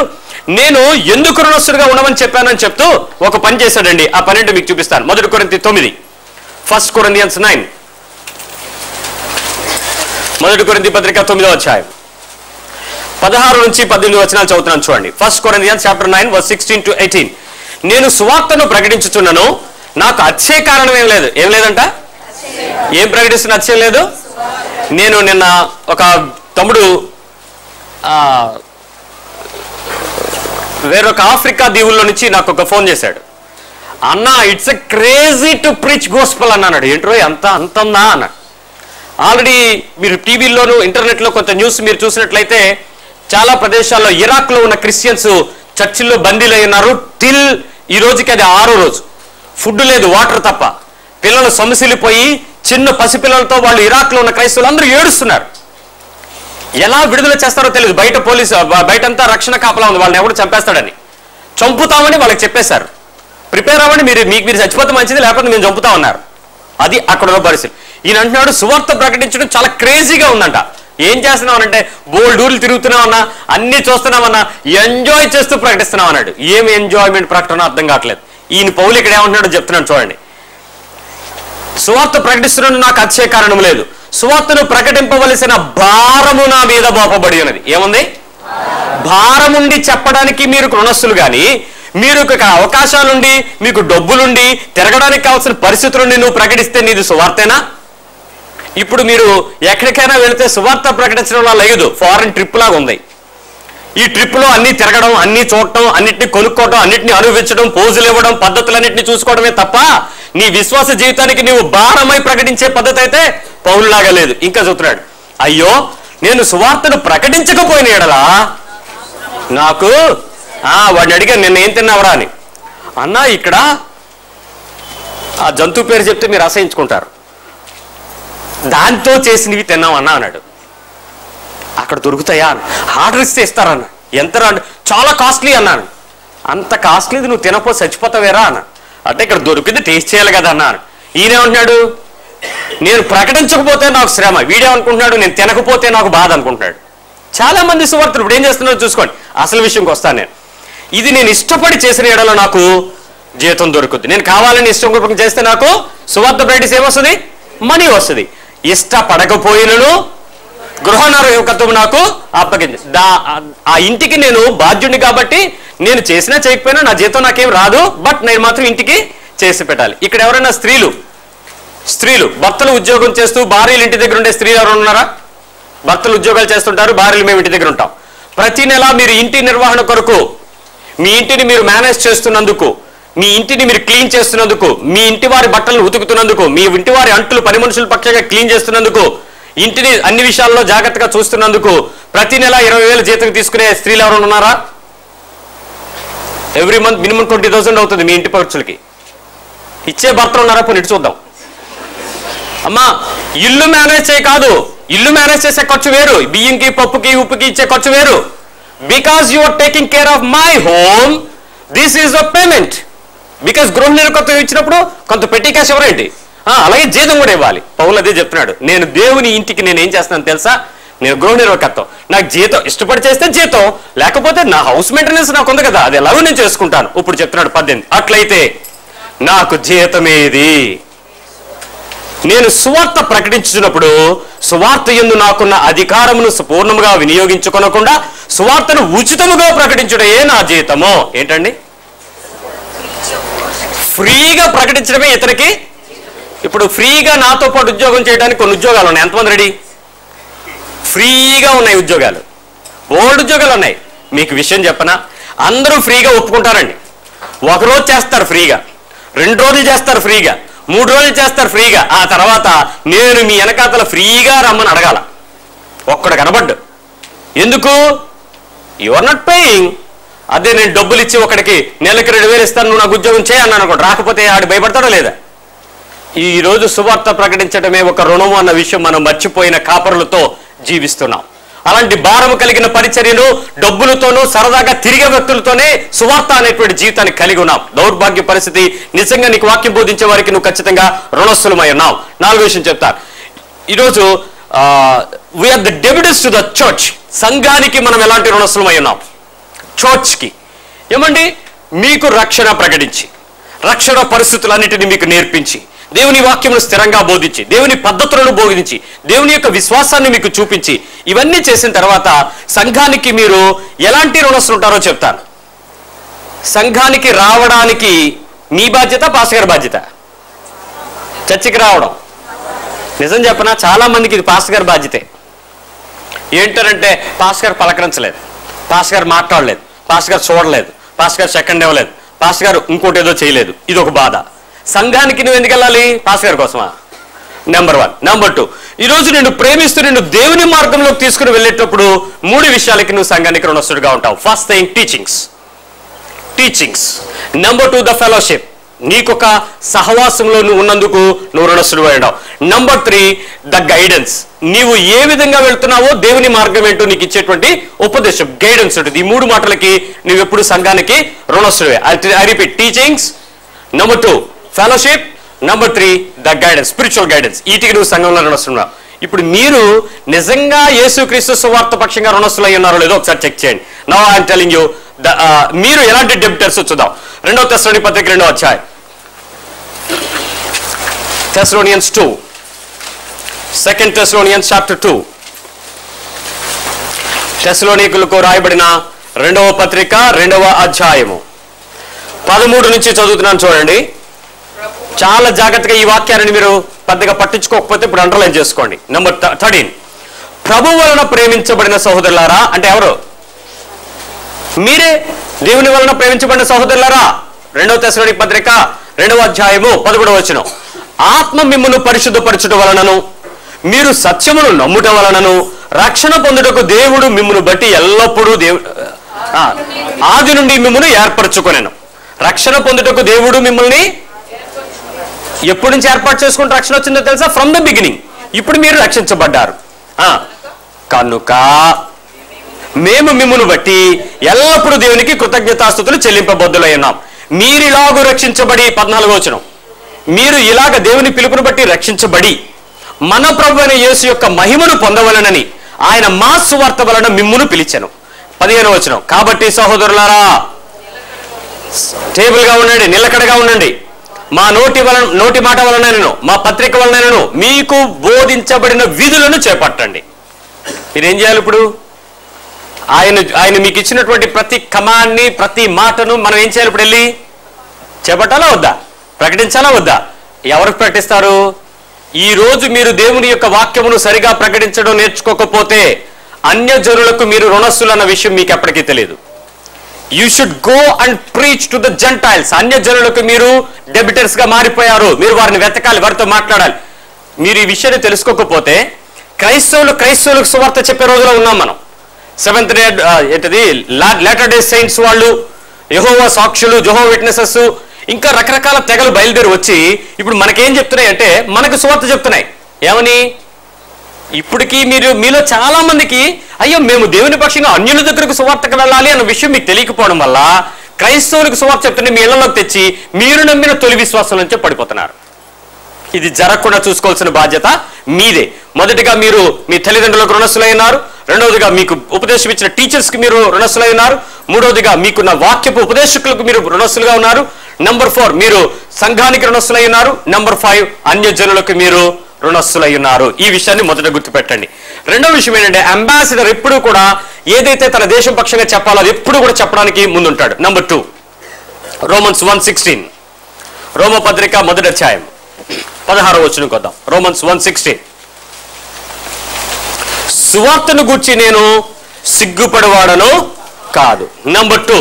నేను ఎందుకు రుణస్తుడిగా ఉండమని చెప్పానని చెప్తూ ఒక పని చేశాడండి. ఆ పని అంటే మీకు చూపిస్తాను. 1 కొరింథీ 9, 1 Corinthians 9, 1 కొరింథీ పత్రిక 9వ అధ్యాయం 16 నుంచి 18 వచనాలు చదువుతున్నాను చూడండి. 1 Corinthians chapter 9 verse 16 to 18. నేను సువార్తను ప్రకటించుచున్నాను, నాకు అతిశయ కారణం ఏం లేదంట. ఏం ప్రకటిస్తున్న అతిశయం లేదు. నేను నిన్న ఒక తమ్ముడు వేరొక ఆఫ్రికా దీవుల్లో నుంచి నాకు ఒక ఫోన్ చేశాడు. అన్న, it's a crazy to preach gospel అన్నాడు. ఏంట్రో అంతందా అన్నాడు. ఆల్రెడీ మీరు టీవీలోను ఇంటర్నెట్లో కొంత న్యూస్ మీరు చూసినట్లయితే చాలా ప్రదేశాల్లో ఇరాక్లో ఉన్న క్రిస్టియన్స్ చర్చిల్లో బందీలై ఉన్నారు. టిల్ ఈ రోజుకి అది 6వ రోజు. ఫుడ్ లేదు, వాటర్ తప్ప. పిల్లలు సొమసిల్లిపోయి చిన్న పసిపిల్లలతో వాళ్ళు ఇరాక్లో ఉన్న క్రైస్తవులు అందరూ ఏడుస్తున్నారు. ఎలా విడుదల చేస్తారో తెలియదు. బయటంతా రక్షణ కాపలా ఉంది, వాళ్ళని ఎవడు చంపేస్తాడని. చంపుతామని వాళ్ళకి చెప్పేశారు. ప్రిపేర్ అవ్వండి, మీరు చచ్చిపోతే మంచిది, లేకపోతే మేము చంపుతా ఉన్నారు. అది అక్కడ ఉన్న పరిస్థితి. ఈయన అంటున్నాడు, సువార్త ప్రకటించడం చాలా క్రేజీగా ఉందంట. ఏం చేస్తున్నావు బోల్డూర్లు తిరుగుతున్నావన్నా, అన్ని చూస్తున్నామన్నా, ఎంజాయ్ చేస్తూ ప్రకటిస్తున్నావు అన్నాడు. ఏమి ఎంజాయ్మెంట్ ప్రకటన అర్థం కావట్లేదు. ఈయన పౌలు ఇక్కడ ఏమంటున్నాడో చెప్తున్నాడు చూడండి. సువార్త ప్రకటిస్తున్నాడు, నాకు అతిశయ కారణం లేదు. సువార్తను ప్రకటింపవలసిన భారము నా మీద మోపబడి ఉన్నది. ఏముంది? భారముండి చెప్పడానికి మీరు రుణస్తులు, కానీ మీరు అవకాశాలుండి, మీకు డబ్బులుండి, తిరగడానికి కావాల్సిన పరిస్థితులుండి నువ్వు ప్రకటిస్తే నీది సువార్తేనా? ఇప్పుడు మీరు ఎక్కడికైనా వెళితే సువార్త ప్రకటించడం లేదు, ఫారెన్ ట్రిప్ లాగా ఉంది. ఈ ట్రిప్లో అన్ని తిరగడం, అన్ని చూడటం, అన్నింటినీ కొనుక్కోవడం, అన్నింటినీ అనుభవించడం, పోజులు ఇవ్వడం, పద్ధతులన్నింటినీ చూసుకోవడమే తప్ప నీ విశ్వాస జీవితానికి నీవు భారమై ప్రకటించే పద్ధతి అయితే పౌలులాగా లేదు. ఇంకా చెప్తున్నాడు, అయ్యో నేను సువార్తను ప్రకటించకపోయిన ఎడలా నాకు వాడిని అడిగాను, నిన్న ఏం తిన్నావరా అని. అన్నా ఇక్కడ ఆ జంతువు పేరు చెప్తే మీరు అసహించుకుంటారు, దాంతో చేసినవి తిన్నామన్నా అన్నాడు. అక్కడ దొరుకుతాయా? ఆర్డర్ ఇస్తే ఇస్తారన్న. ఎంత అంటే చాలా కాస్ట్లీ అన్నాను. అంత కాస్ట్లీది నువ్వు తినకపోతే చచ్చిపోతావేరా అన్న. అంటే ఇక్కడ దొరికింది టేస్ట్ చేయాలి కదా అన్నాను. ఈయనేమంటున్నాడు, నేను ప్రకటించకపోతే నాకు శ్రమ. వీడేమనుకుంటున్నాడు, నేను తినకపోతే నాకు బాధ అనుకుంటున్నాడు. చాలా మంది సువార్తలు ఇప్పుడు ఏం చేస్తున్నారో చూసుకోండి. అసలు విషయంకి వస్తాను నేను. ఇది నేను ఇష్టపడి చేసిన ఎడలో నాకు జీతం దొరుకుతుంది. నేను కావాలని ఇష్టం చేస్తే నాకు సువార్త ప్రాక్టీస్ ఏమొస్తుంది? మనీ వస్తుంది. ఇష్టపడకపోయినను గృహనారకత్వం నాకు అప్పగింది. ఆ ఇంటికి నేను బాధ్యుడిని కాబట్టి నేను చేసినా చేయకపోయినా నా జీతం నాకేం రాదు, బట్ నేను మాత్రం ఇంటికి చేసి పెట్టాలి. ఇక్కడ ఎవరైనా స్త్రీలు భర్తలు ఉద్యోగం చేస్తూ భార్యలు ఇంటి దగ్గర ఉండే స్త్రీలు ఎవరైనా ఉన్నారా? భర్తలు ఉద్యోగాలు చేస్తుంటారు, భార్యలు మేము ఇంటి దగ్గర ఉంటాం. ప్రతి నెల మీరు ఇంటి నిర్వహణ కొరకు, మీ ఇంటిని మీరు మేనేజ్ చేస్తున్నందుకు, మీ ఇంటిని మీరు క్లీన్ చేస్తున్నందుకు, మీ ఇంటి వారి బట్టలను ఉతుకుతున్నందుకు, మీ ఇంటి వారి అంట్లు పని మనుషుల పక్షంగా క్లీన్ చేస్తున్నందుకు, ఇంటిని అన్ని విషయాల్లో జాగ్రత్తగా చూస్తున్నందుకు ప్రతి నెల 20,000 జీతం తీసుకునే స్త్రీలు ఎవరైనా ఉన్నారా? ఎవ్రీ మంత్ మినిమం 20,000 అవుతుంది మీ ఇంటి ఖర్చులకి. ఇచ్చే భర్తలు ఉన్నారా? పోనీ ఇటు చూద్దాం. అమ్మా ఇల్లు మేనేజ్ చేయ కాదు, ఇల్లు మేనేజ్ చేసే ఖర్చు వేరు, బియ్యంకి పప్పుకి ఉప్పుకి ఇచ్చే ఖర్చు వేరు. Because you are taking care of my home, this is a payment. Because గృహ నిర్వహణ ఇచ్చినప్పుడు కొంత పెట్టి క్యాష్ ఎవరేంటి, అలాగే జీతం కూడా ఇవ్వాలి. పౌలు అదే చెప్తున్నాడు, నేను దేవుని ఇంటికి నేను ఏం చేస్తాను తెలుసా, నేను గృహ నిర్వాహకత్వం, నాకు జీతం ఇష్టపడి చేస్తే జీతం, లేకపోతే నా హౌస్ మెయింటెనెన్స్ నాకు ఉంది కదా, అది ఎలాగో నేను చేసుకుంటాను. ఇప్పుడు చెప్తున్నాడు 18, అట్లయితే నాకు జీతమేది? నేను సువార్త ప్రకటించున్నప్పుడు సువార్త యందు నాకున్న అధికారమును పూర్ణముగా వినియోగించుకొనకుండా సువార్తను ఉచితముగా ప్రకటించుటయే నా జీతము. ఏంటండి? ఫ్రీగా ప్రకటించడమే ఇతనికి. ఇప్పుడు ఫ్రీగా నాతో పాటు ఉద్యోగం చేయడానికి కొన్ని ఉద్యోగాలు ఉన్నాయి. ఎంతమంది రెడీ? ఫ్రీగా ఉన్నాయి ఉద్యోగాలు, ఓల్డ్ ఉద్యోగాలు ఉన్నాయి. మీకు విషయం చెప్పనా, అందరూ ఫ్రీగా ఒప్పుకుంటారండి. ఒకరోజు చేస్తారు ఫ్రీగా, 2 రోజులు చేస్తారు ఫ్రీగా, 3 రోజులు చేస్తారు ఫ్రీగా. ఆ తర్వాత నేను మీ వెనకాతల ఫ్రీగా రమ్మని అడగాల. ఒక్కడు కనబడ్డు. ఎందుకు? You are not paying. అదే నేను డబ్బులు ఇచ్చి ఒకడికి నెలకి 2,000 ఇస్తాను, నువ్వు నాకు ఉద్యోగం చేయన్నాను అనుకోండి, రాకపోతే ఆడు భయపడతాడో లేదా? ఈ రోజు సువార్త ప్రకటించడమే ఒక రుణము అన్న విషయం మనం మర్చిపోయిన కాపరులతో జీవిస్తున్నాం. అలాంటి భారము కలిగిన పరిచర్యలు, డబ్బులతోనూ సరదాగా తిరిగే వ్యక్తులతోనే సువార్త అనేటువంటి జీవితాన్ని కలిగి ఉన్నాం. దౌర్భాగ్య పరిస్థితి. నిజంగా నీకు వాక్యం బోధించే వారికి నువ్వు ఖచ్చితంగా రుణస్థులమై ఉన్నావు. 4వ విషయం చెప్తాను. ఈరోజు we are the debtors to the church. సంఘానికి మనం ఎలాంటి రుణస్థులమై ఉన్నాం? చర్చ్కి ఏమండి, మీకు రక్షణ ప్రకటించి, రక్షణ పరిస్థితులన్నిటినీ మీకు నేర్పించి, దేవుని వాక్యమును స్థిరంగా బోధించి, దేవుని పద్ధతులను బోధించి, దేవుని యొక్క విశ్వాసాన్ని మీకు చూపించి, ఇవన్నీ చేసిన తర్వాత సంఘానికి మీరు ఎలాంటి రుణస్తులు ఉంటారో చెప్తాను. సంఘానికి రావడానికి మీ బాధ్యత, పాస్టర్ గారి బాధ్యత? చర్చికి రావడం. నిజం చెప్పనా, చాలా మందికి ఇది పాస్టర్ గారి బాధ్యతే. ఏంటంటే పాస్టర్ గారు పలకరించలేదు, పాస్టర్ గారు మాట్లాడలేదు, పాస్టర్ గారు చూడలేదు, పాస్టర్ గారు సెకండ్ ఇవ్వలేదు, పాస్టర్ గారు ఇంకోటి ఏదో చేయలేదు. ఇది ఒక బాధ. సంఘానికి నువ్వు ఎందుకు వెళ్ళాలి? పాస్టర్ గారి కోసమా? నెంబర్ 1. నెంబర్ 2, ఈరోజు నిన్ను ప్రేమిస్తూ నిన్ను దేవుని మార్గంలోకి తీసుకుని వెళ్ళేటప్పుడు 3 విషయాలకి నువ్వు సంఘానికి రుణస్తుడిగా ఉంటావు. First thing teachings. Number 2 the fellowship. నీకొక సహవాసంలో నువ్వు ఉన్నందుకు నువ్వు రుణస్తుడిగా ఉంటావు. Number 3 the guidance. నీవు ఏ విధంగా వెళ్తున్నావో దేవుని మార్గం ఏంటో నీకు ఇచ్చేటువంటి ఉపదేశం, గైడెన్స్ ఉంటుంది. ఈ 3 మాటలకి నువ్వు ఎప్పుడు సంఘానికి రుణస్తుడివే. I repeat, teachings, number 2 fellowship, number 3 the guidance, spiritual guidance. వీటికి నువ్వు సంఘంలో రుణస్తున్నావు. ఇప్పుడు మీరు నిజంగా యేసుక్రీస్తు సువార్త పక్షంగా రుణస్తులై ఉన్నారో లేదో ఒకసారి చెక్ చేయండి. Now I am telling you మీరు ఎలాంటి డెబిటర్స్ చూద్దాం. 2వ తెస్సలోనిక పత్రిక 2వ అధ్యాయం, Thessalonians 2, 2 Thessalonians chapter 2. తెస్సలోనికులకు రాయబడిన 2వ పత్రిక 2వ అధ్యాయము 13 నుంచి చదువుతున్నాను చూడండి. చాలా జాగ్రత్తగా ఈ వాక్యాన్ని మీరు పెద్దగా పట్టించుకోకపోతే ఇప్పుడు అండర్లైన్ చేసుకోండి. నంబర్ 13, ప్రభు వలన ప్రేమించబడిన సహోదరులారా, అంటే ఎవరు? మీరే దేవుని వలన ప్రేమించబడిన సహోదరులారా. 2వ తెస్సలోనిక పత్రిక 2వ అధ్యాయము 11వ వచనం, ఆత్మ మిమ్మును పరిశుద్ధపరచుట వలనను మీరు సత్యమును నమ్ముట వలనను రక్షణ పొందుటకు దేవుడు మిమ్మును బట్టి ఎల్లప్పుడూ ఆది నుండి మిమ్మును ఏర్పరచుకొనెను. రక్షణ పొందుటకు దేవుడు మిమ్మల్ని ఎప్పటి నుంచి ఏర్పాటు చేసుకుంటే రక్షణ వచ్చిందో తెలుసా? From the beginning. ఇప్పుడు మీరు రక్షించబడ్డారు. కనుక మేము మిమ్మును బట్టి ఎల్లప్పుడూ దేవునికి కృతజ్ఞతాస్తుతులు చెల్లింపబద్దులై ఉన్నాం. మీరిలాగూ రక్షించబడి 14వ వచనం, మీరు ఇలాగ దేవుని పిలుపును బట్టి రక్షించబడి మన ప్రభువైన యేసు యొక్క మహిమను పొందవలనని ఆయన మా సువార్త వలన మిమ్మును పిలిచెను. 15వ వచనం, కాబట్టి సహోదరులారా స్టేబుల్గా ఉండండి, నిలకడగా ఉండండి. మా నోటి మాట వలనను మా పత్రిక వలనను మీకు బోధించబడిన విధులను చేపట్టండి. మీరేం చేయాలి ఇప్పుడు? ఆయన మీకు ఇచ్చినటువంటి ప్రతి కమాండ్ని, ప్రతి మాటను మనం ఏం చేయాలి? ఇప్పుడు వెళ్ళి చేపట్టాలా వద్దా? ప్రకటించాలా వద్దా? ఎవరికి ప్రకటిస్తారు? ఈ రోజు మీరు దేవుని యొక్క వాక్యమును సరిగా ప్రకటించడం నేర్చుకోకపోతే అన్యజనులకు మీరు రుణస్తులు అన్న విషయం మీకు ఎప్పటికీ తెలియదు. You should go and preach to the Gentiles. అన్యజనులకు మీరు డెబిటర్స్ గా మారిపోయారు. మీరు వారిని వెతకాలి, వారితో మాట్లాడాలి. మీరు ఈ విషయాన్ని తెలుసుకోకపోతే క్రైస్తవులకు సువార్త చెప్పే రోజులో ఉన్నాం మనం. సెవెంత్ డే ఏంటిది లేటర్ డే సెయింట్స్ వాళ్ళు, యెహోవా సాక్షులు, జెహోవా విట్నెసెస్, ఇంకా రకరకాల తెగలు బయలుదేరి వచ్చి ఇప్పుడు మనకేం చెప్తున్నాయి అంటే మనకు సువార్త చెప్తున్నాయి. ఏమని? ఇప్పటికీ మీలో చాలా మందికి అయ్యో మేము దేవుని పక్షంగా అన్యుల దగ్గరకు సువార్తకు వెళ్ళాలి అన్న విషయం మీకు తెలియకపోవడం వల్ల క్రైస్తవులకు సువార్త చెప్తుంటే మీ ఇళ్లలోకి తెచ్చి మీరు నమ్మిన తొలి విశ్వాసం నుంచే పడిపోతున్నారు. ఇది జరగకుండా చూసుకోవాల్సిన బాధ్యత మీదే. మొదటిగా మీరు మీ తల్లిదండ్రులకు రుణస్తులై ఉన్నారు. రెండవదిగా మీకు ఉపదేశం ఇచ్చిన టీచర్స్కి మీరు రుణస్తులై ఉన్నారు. మూడవదిగా మీకున్న వాక్యపు ఉపదేశకులకు మీరు రుణస్తులుగా ఉన్నారు. నంబర్ 4 మీరు సంఘానికి రుణస్తులై ఉన్నారు. నంబర్ 5 అన్యజనులకు మీరు రుణస్తులై ఉన్నారు. ఈ విషయాన్ని మొదట గుర్తుపెట్టండి. రెండవ విషయం ఏంటంటే అంబాసిడర్ ఎప్పుడు కూడా ఏదైతే తన దేశం పక్షంగా చెప్పాలో అది ఎప్పుడు కూడా చెప్పడానికి ముందుంటాడు. నంబర్ 2 రోమన్స్ 1:16, రోమ పత్రిక 1వ అధ్యాయం 16వ వచనం కొద్దాం. రోమన్స్ 1:16, సువార్తను గూర్చి నేను సిగ్గుపడవాడను కాదు. నంబర్ 2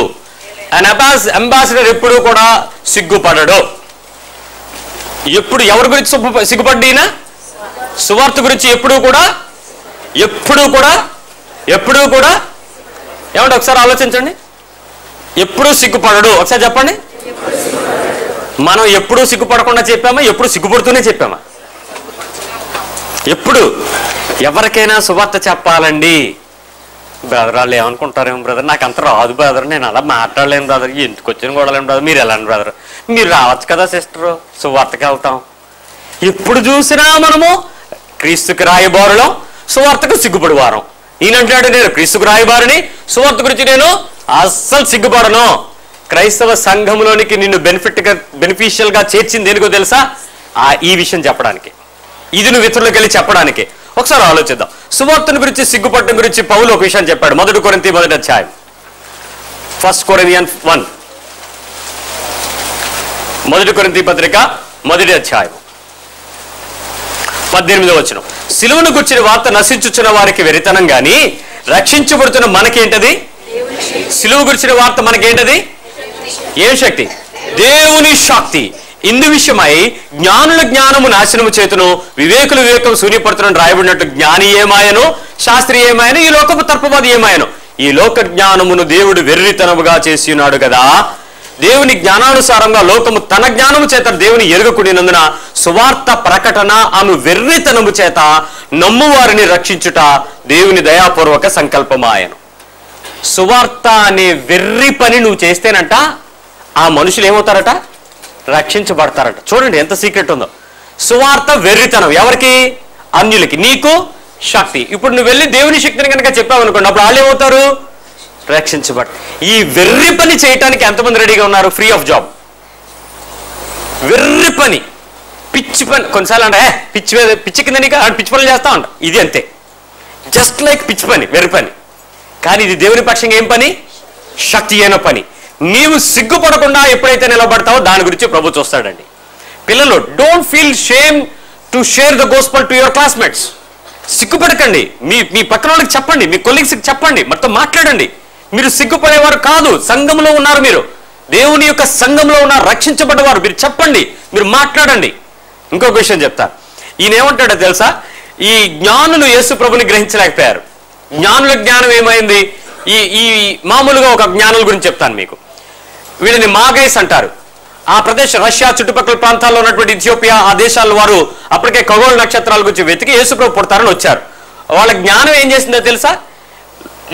అంబాసిడర్ ఎప్పుడు కూడా సిగ్గుపడడు. ఎప్పుడు ఎవరి గురించి సిగ్గుపడ్డీనా? సువార్త గురించి ఎప్పుడు కూడా ఏమంటే ఒకసారి ఆలోచించండి. ఎప్పుడు సిగ్గుపడడు. ఒకసారి చెప్పండి. మనం ఎప్పుడు సిగ్గుపడకుండా చెప్పామా? ఎప్పుడు సిగ్గుపడుతూనే చెప్పామా? ఎప్పుడు ఎవరికైనా సువార్త చెప్పాలండి, బ్రదర్ వాళ్ళు ఏమనుకుంటారేమో, బ్రదర్ నాకు అంత రాదు బ్రదర్, నేను అలా మాట్లాడలేను బ్రదర్, ఎందుకు వచ్చిన గొడవలేను బ్రదర్, మీరు వెళ్ళండి బ్రదర్, మీరు రావచ్చు కదా సిస్టరు, సువార్తకి వెళ్తాం. ఎప్పుడు చూసినా మనము క్రీస్తుకి రాయబారులం, సువార్తకు సిగ్గుపడివారం. ఈయనంటాడు నేను క్రీస్తుకు రాయబారిని, సువార్త గురించి నేను అస్సలు సిగ్గుపడను. క్రైస్తవ సంఘంలోనికి నిన్ను బెనిఫిషియల్ గా చేర్చింది దేనికో తెలుసా? ఈ విషయం చెప్పడానికి, ఇది నువ్వు ఇతరులకు వెళ్ళి చెప్పడానికి. ఒకసారి ఆలోచిద్దాం. సువార్తను గురించి సిగ్గుపడటం గురించి పౌలు ఒక విషయం చెప్పాడు. 1 కొరింథీ 1వ అధ్యాయం, 1 Corinthians 1, 1 కొరింథీ పత్రిక 1వ అధ్యాయం 18వ వచనం, సిలువను గుర్చిన వార్త నశించుచున్న వారికి వెరితనం గాని రక్షించబడుతున్న మనకేంటది? సిలువ గుర్చిన వార్త మనకేంటది? ఏం శక్తి? దేవుని శక్తి. ఇందు విషయమై జ్ఞానుల జ్ఞానము నాశనము చేతును, వివేకుల వివేకం శూన్యపడుతున్న రాయబడినట్టు జ్ఞాని ఏమాయను, శాస్త్రి ఏమాయను, ఈ లోకపు తర్పవాది ఏమాయను. ఈ లోక జ్ఞానమును దేవుడు వెర్రితనముగా చేసి ఉన్నాడు కదా. దేవుని జ్ఞానానుసారంగా లోకము తన జ్ఞానము చేత దేవుని ఎరుగకుండినందున సువార్త ప్రకటన అను వెర్రితనము చేత నమ్మువారిని రక్షించుట దేవుని దయాపూర్వక సంకల్పమాయను. సువార్త అనే వెర్రి పని నువ్వు చేస్తేనంట ఆ మనుషులు ఏమవుతారట? రక్షించబడతారట. చూడండి ఎంత సీక్రెట్ ఉందో. సువార్త వెర్రితనం ఎవరికి? అన్యులకి, నీకు శక్తి. ఇప్పుడు నువ్వు వెళ్ళి దేవుని శక్తిని కనుక చెప్పావు అనుకోండి, అప్పుడు వాళ్ళు ఏమవుతారు? రక్షించబడి. ఈ వెర్రి పని చేయటానికి ఎంతమంది రెడీగా ఉన్నారు? Free of job. వెర్రి పని, పిచ్చి పని. కొన్నిసార్లు అంటే పిచ్చి కింద నీకు పిచ్చి పనులు చేస్తా ఉంటా. ఇది అంతే, జస్ట్ లైక్ పిచ్చి పని, వెర్రి పని. కానీ ఇది దేవుని పక్షంగా ఏం పని? శక్తి అయిన పని. నీవు సిగ్గుపడకుండా ఎప్పుడైతే నిలబడతావో దాని గురించి ప్రభు చూస్తాడండి. పిల్లలు, don't feel shame to share the gospel to your classmates. సిగ్గుపడకండి. మీ పక్కన వాళ్ళకి చెప్పండి, మీ కొలీగ్స్కి చెప్పండి, మొత్తం మాట్లాడండి. మీరు సిగ్గుపడేవారు కాదు. సంఘంలో ఉన్నారు, మీరు దేవుని యొక్క సంఘంలో ఉన్నారు, రక్షించబడ్డవారు. మీరు చెప్పండి, మీరు మాట్లాడండి. ఇంకొక విషయం చెప్తా. ఈయన ఏమంటాడో తెలుసా? ఈ జ్ఞానులు యేసు ప్రభుని గ్రహించలేకపోయారు. జ్ఞానుల జ్ఞానం ఏమైంది? ఈ మామూలుగా ఒక జ్ఞానుల గురించి చెప్తాను మీకు. వీళ్ళని మాగైస్ అంటారు. ఆ ప్రదేశం రష్యా చుట్టుపక్కల ప్రాంతాల్లో ఉన్నటువంటి ఇథియోపియా, ఆ దేశాల వారు అప్పటికే ఖగోళ నక్షత్రాల గురించి వెతికి యేసు ప్రభు పుడతారని వచ్చారు. వాళ్ళ జ్ఞానం ఏం చేసిందో తెలుసా?